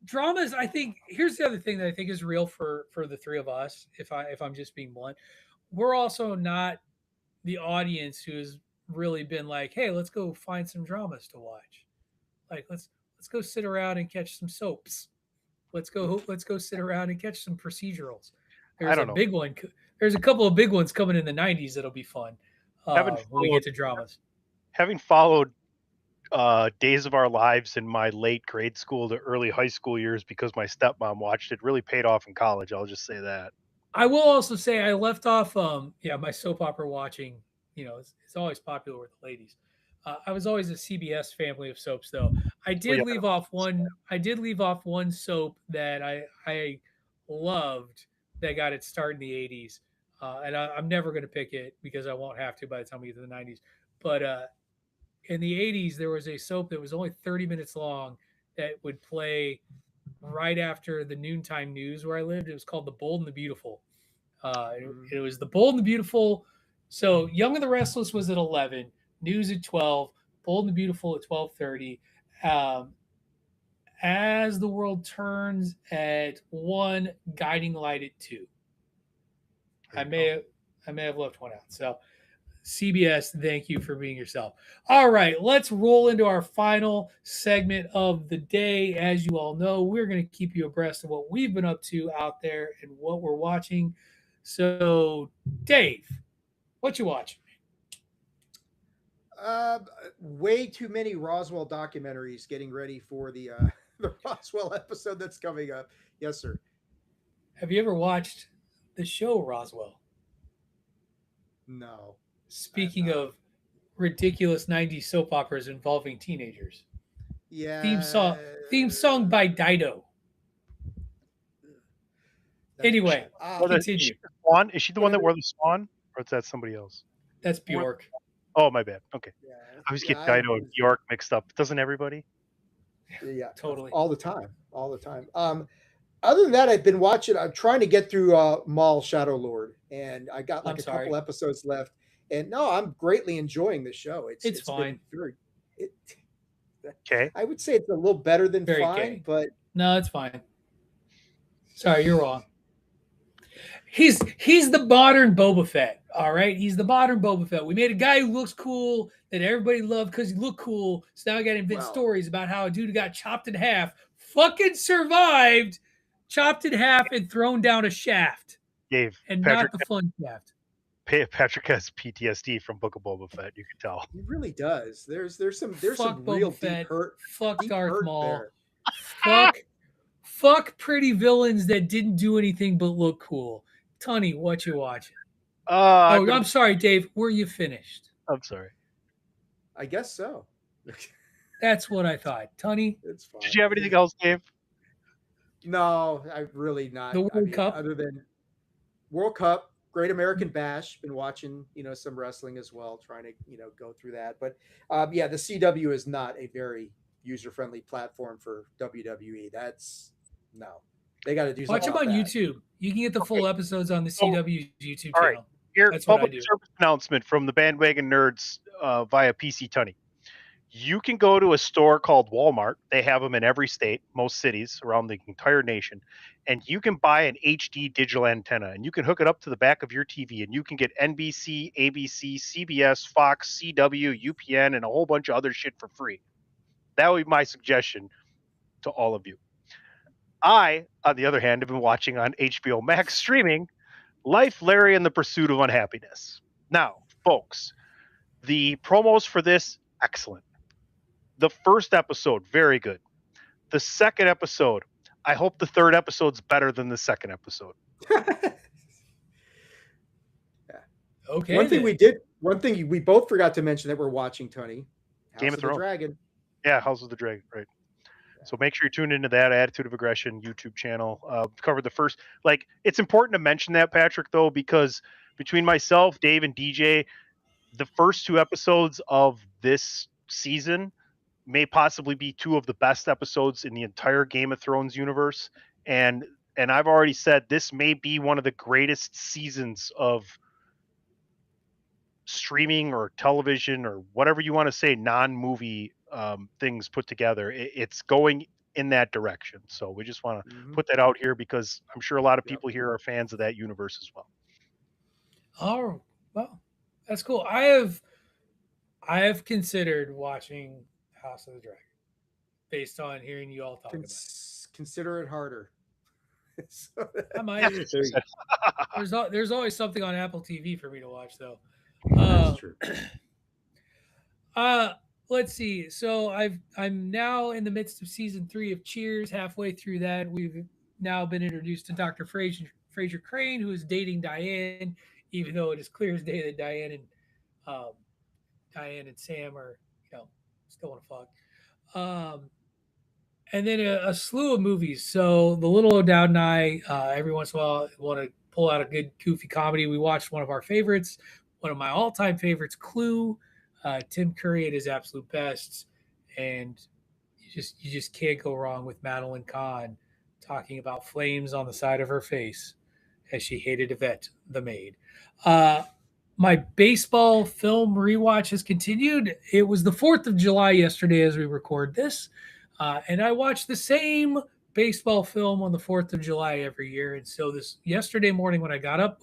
Dramas, I think, here's the other thing that I think is real for the three of us, if I'm just being blunt. We're also not the audience who's really been like, hey, let's go find some dramas to watch. Like, let's go sit around and catch some soaps. Let's go sit around and catch some procedurals. There's a big one. There's a couple of big ones coming in the 90s that'll be fun when we get to dramas. Having followed Days of Our Lives in my late grade school to early high school years because my stepmom watched it, really paid off in college. I'll just say that. I will also say I left off my soap opera watching. It's always popular with the ladies. I was always a CBS family of soaps, though. I did leave off one soap that I loved that got its start in the 80s, and I'm never going to pick it because I won't have to by the time we get to the 90s. But in the 80s, there was a soap that was only 30 minutes long that would play right after the noontime news where I lived. It was called The Bold and the Beautiful. It was The Bold and the Beautiful. So Young and the Restless was at 11, News at 12, Bold and the Beautiful at 12:30. As the World Turns at 1, Guiding Light at 2. I may have left one out. So CBS, thank you for being yourself. All right, let's roll into our final segment of the day. As you all know, we're going to keep you abreast of what we've been up to out there and what we're watching. So, Dave, what you watching? Way too many Roswell documentaries getting ready for the Roswell episode that's coming up. Yes, sir. Have you ever watched the show Roswell? No. Speaking of ridiculous 90s soap operas involving teenagers. Yeah. Theme song by Dido. Anyway, continue. Is she the one that wore the swan? or is that somebody else? That's Bjork. Oh, my bad. Okay, Yeah, I always yeah, get Dido and Bjork mixed up. Doesn't everybody? yeah, Totally. all the time, all the time. Other than that, I've been watching. I'm trying to get through Maul Shadow Lord, and I got like I'm a sorry. couple episodes left. And no, I'm greatly enjoying the show. It's It's fine. been very. It, Okay. I would say it's a little better than Very fine, gay. but No, it's fine. Sorry, you're wrong. He's the modern Boba Fett. All right, he's the modern Boba Fett. We made a guy who looks cool that everybody loved because he looked cool. So now I got to invent Well- stories about how a dude who got chopped in half fucking survived, chopped in half and thrown down a shaft, Dave, and Patrick, not the fun shaft. Patrick has PTSD from Book of Boba Fett. You can tell. he really does. There's some Fuck real Boba Fett. deep hurt. Fuck Deep Darth hurt Maul. there. Fuck pretty villains that didn't do anything but look cool. Tony, what you watching? I'm sorry, Dave. Were you finished? I'm sorry. I guess so. That's what I thought. Tony, It's fine. Did you have anything else, Dave? No, I've really not. The World Cup? Other than World Cup, Great American Bash. Been watching, some wrestling as well, trying to, go through that. But yeah, the CW is not a very user-friendly platform for WWE. That's no. They got to do watch something. them on about that. YouTube. You can get the full episodes on the CW YouTube all right. channel. Here, That's what I public do. service announcement from the Bandwagon Nerds via PC Tunney. You can go to a store called Walmart. They have them in every state, most cities around the entire nation. And you can buy an HD digital antenna and you can hook it up to the back of your TV and you can get NBC, ABC, CBS, Fox, CW, UPN, and a whole bunch of other shit for free. That would be my suggestion to all of you. I, on the other hand, have been watching on HBO Max streaming Life, Larry, and the Pursuit of Unhappiness. Now, folks, the promos for this, excellent. The first episode, very good. The second episode, I hope the third episode's better than the second episode. Okay. One thing we both forgot to mention that we're watching, Tony. Game of the Thrones. Dragon. Yeah, House of the Dragon, right. So make sure you tune into that Attitude of Aggression YouTube channel. Cover the first, it's important to mention that, Patrick, though, because between myself, Dave, and DJ, the first two episodes of this season may possibly be two of the best episodes in the entire Game of Thrones universe. And I've already said this may be one of the greatest seasons of streaming or television or whatever you want to say, non-movie things put together. It's going in that direction. So we just want to put that out here because I'm sure a lot of people here are fans of that universe as well. Oh, well, that's cool. I have considered watching House of the Dragon based on hearing you all talk about it. Consider it harder. I might. There's always something on Apple TV for me to watch, though. That's true. Let's see. So I'm now in the midst of season 3 of Cheers. Halfway through that, we've now been introduced to Dr. Fraser Crane, who is dating Diane, even though it is clear as day that Diane and Sam are, still want to fuck. And then a slew of movies. So the Little O'Dowd and I, every once in a while, want to pull out a good goofy comedy. We watched one of our favorites, one of my all-time favorites, Clue. Tim Curry at his absolute best, and you just can't go wrong with Madeline Kahn talking about flames on the side of her face as she hated Yvette the maid. My baseball film rewatch has continued. It was the 4th of July yesterday as we record this, and I watch the same baseball film on the 4th of July every year. And so yesterday morning when I got up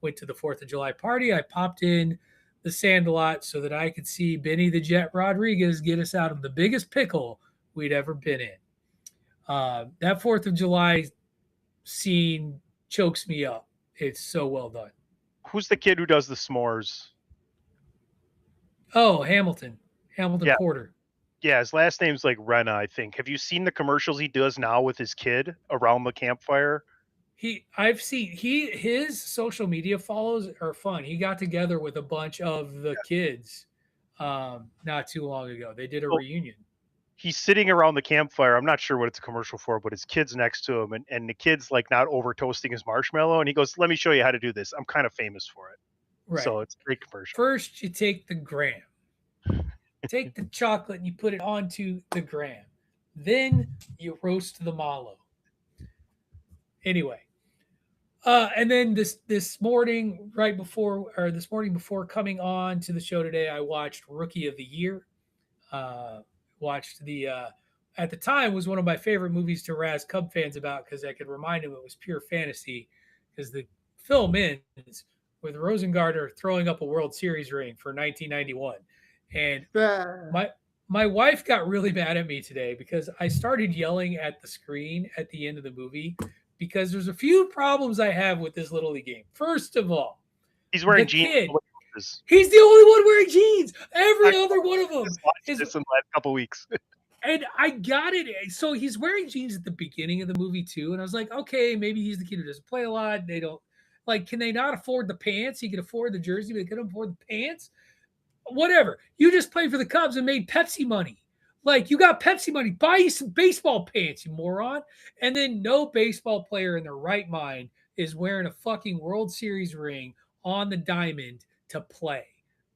went to the 4th of July party, I popped in the Sandlot so that I could see Benny the Jet Rodriguez get us out of the biggest pickle we'd ever been in. That 4th of July scene chokes me up. It's so well done. Who's the kid who does the s'mores? Oh, Hamilton Yeah. Porter. Yeah, his last name's like Renna, I think. Have you seen the commercials he does now with his kid around the campfire? His social media follows are fun. He got together with a bunch of the kids not too long ago. They did a reunion. He's sitting around the campfire. I'm not sure what it's a commercial for, but his kid's next to him, and the kid's like not over toasting his marshmallow. And he goes, "Let me show you how to do this. I'm kind of famous for it." Right. So it's a great commercial. First, you take the gram, take the chocolate, and you put it onto the gram. Then you roast the mallow. Anyway, and then this morning, this morning before coming on to the show today, I watched Rookie of the Year. Watched the at the time was one of my favorite movies to razz Cub fans about because I could remind them it was pure fantasy because the film ends with Rosengarter throwing up a World Series ring for 1991, and Ah, my my wife got really mad at me today because I started yelling at the screen at the end of the movie because there's a few problems I have with this little league game. First of all, He's the wearing jeans. kid, he's the only one wearing jeans. Every I other one of them just watched is, this in the last couple weeks. and I got it. So he's wearing jeans at the beginning of the movie too, and I was like, okay, maybe he's the kid who doesn't play a lot. They don't like, can they not afford the pants? He can afford the jersey, but they couldn't afford the pants. Whatever. You just played for the Cubs and made Pepsi money. Like, you got Pepsi money. Buy you some baseball pants, you moron. And then no baseball player in their right mind is wearing a fucking World Series ring on the diamond to play.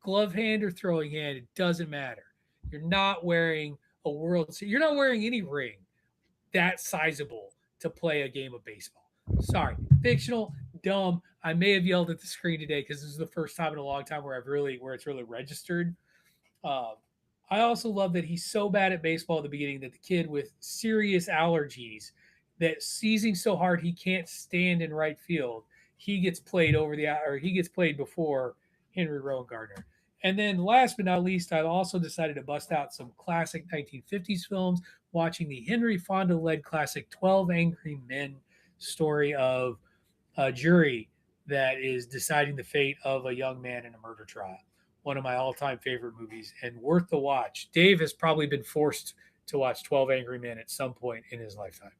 Glove hand or throwing hand, it doesn't matter. You're not wearing a World Series. You're not wearing any ring that sizable to play a game of baseball. Sorry, fictional, dumb. I may have yelled at the screen today because this is the first time in a long time where it's really registered. Um, I also love that he's so bad at baseball at the beginning that the kid with serious allergies that seizing so hard he can't stand in right field, he gets played before Henry Rowan Gardner. And then last but not least, I also decided to bust out some classic 1950s films, watching the Henry Fonda led classic 12 Angry Men story of a jury that is deciding the fate of a young man in a murder trial. One of my all-time favorite movies and worth the watch. Dave has probably been forced to watch 12 Angry Men at some point in his lifetime.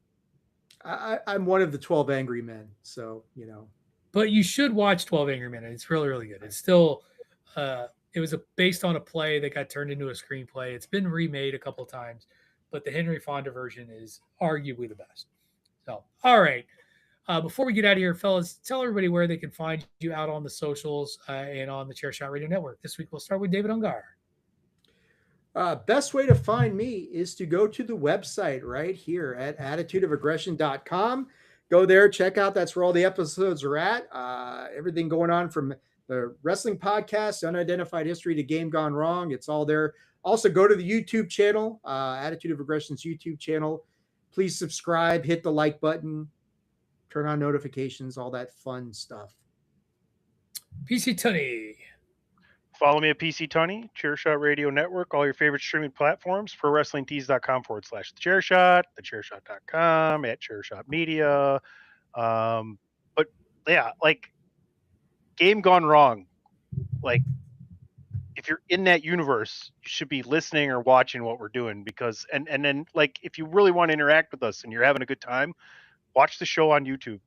I'm one of the 12 angry men, so But you should watch 12 Angry Men. It's really, really good. It's still it was based on a play that got turned into a screenplay. It's been remade a couple of times, but the Henry Fonda version is arguably the best. So, all right. Before we get out of here, fellas, tell everybody where they can find you out on the socials and on the Chairshot Radio Network. This week, we'll start with David Ungar. Best way to find me is to go to the website right here at attitudeofaggression.com. Go there, check out. That's where all the episodes are at. Everything going on from the wrestling podcast, Unidentified History to Game Gone Wrong. It's all there. Also, go to the YouTube channel, Attitude of Aggression's YouTube channel. Please subscribe, hit the like button, turn on notifications, all that fun stuff. PC Tunney. Follow me at PC Tunney, Chairshot Radio Network, all your favorite streaming platforms, prowrestlingtees.com/thechairshot, thechairshot.com, at Chairshot Media. But yeah, like Game Gone Wrong, like if you're in that universe, you should be listening or watching what we're doing because and then like if you really want to interact with us and you're having a good time, watch the show on YouTube.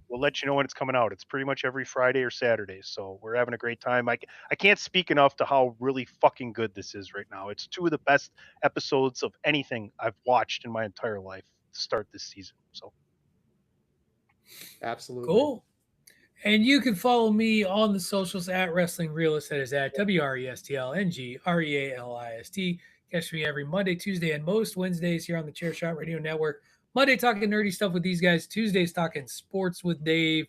We'll let you know when it's coming out. It's pretty much every Friday or Saturday. So we're having a great time. I can't speak enough to how really fucking good this is right now. It's two of the best episodes of anything I've watched in my entire life to start this season. So Absolutely. Cool. And you can follow me on the socials at Wrestling Realist. That is at WRESTLNGREALIST. Catch me every Monday, Tuesday, and most Wednesdays here on the Chairshot Radio Network. Monday talking nerdy stuff with these guys. Tuesdays talking sports with Dave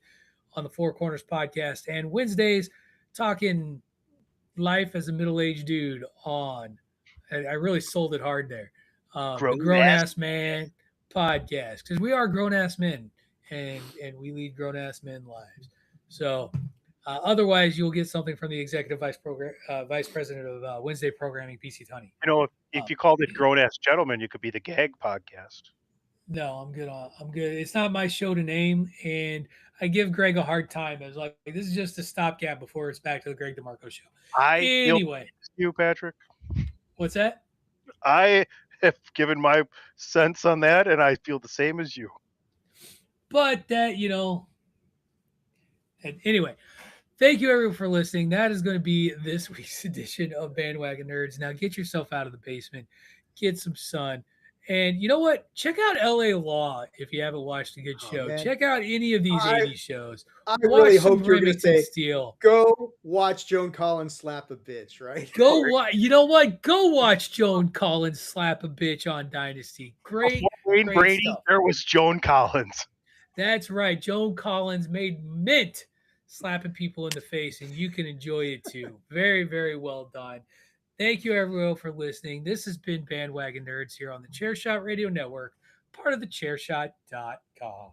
on the Four Corners podcast. And Wednesdays talking life as a middle-aged dude on, I really sold it hard there, the Grown Ass Man podcast. Because we are grown-ass men, and we lead grown-ass men lives. So otherwise, you'll get something from the executive vice president of Wednesday programming, PC Tunney. you know, if you called it Grown Ass Gentlemen, you could be the Gag Podcast. No, I'm good. I'm good. It's not my show to name, and I give Greg a hard time. I was like, this is just a stopgap before it's back to the Greg DeMarco show. Anyway, you, Patrick. What's that? I have given my sense on that, and I feel the same as you. But that, and anyway, thank you everyone for listening. That is going to be this week's edition of Bandwagon Nerds. Now get yourself out of the basement, get some sun, And you know what? Check out LA Law if you haven't watched a good Oh show. man, Check out any of these I 80s shows. I Watch really some hoped you were going to Remington say Steel. go watch Joan Collins slap a bitch, right? Go watch. You know what? Go watch Joan Collins slap a bitch on Dynasty. Great, Before Wayne great Brady, stuff. there was Joan Collins. That's right. Joan Collins made mint slapping people in the face, and you can enjoy it too. Very, very well done. Thank you, everyone, for listening. This has been Bandwagon Nerds here on the Chairshot Radio Network, part of the Chairshot.com.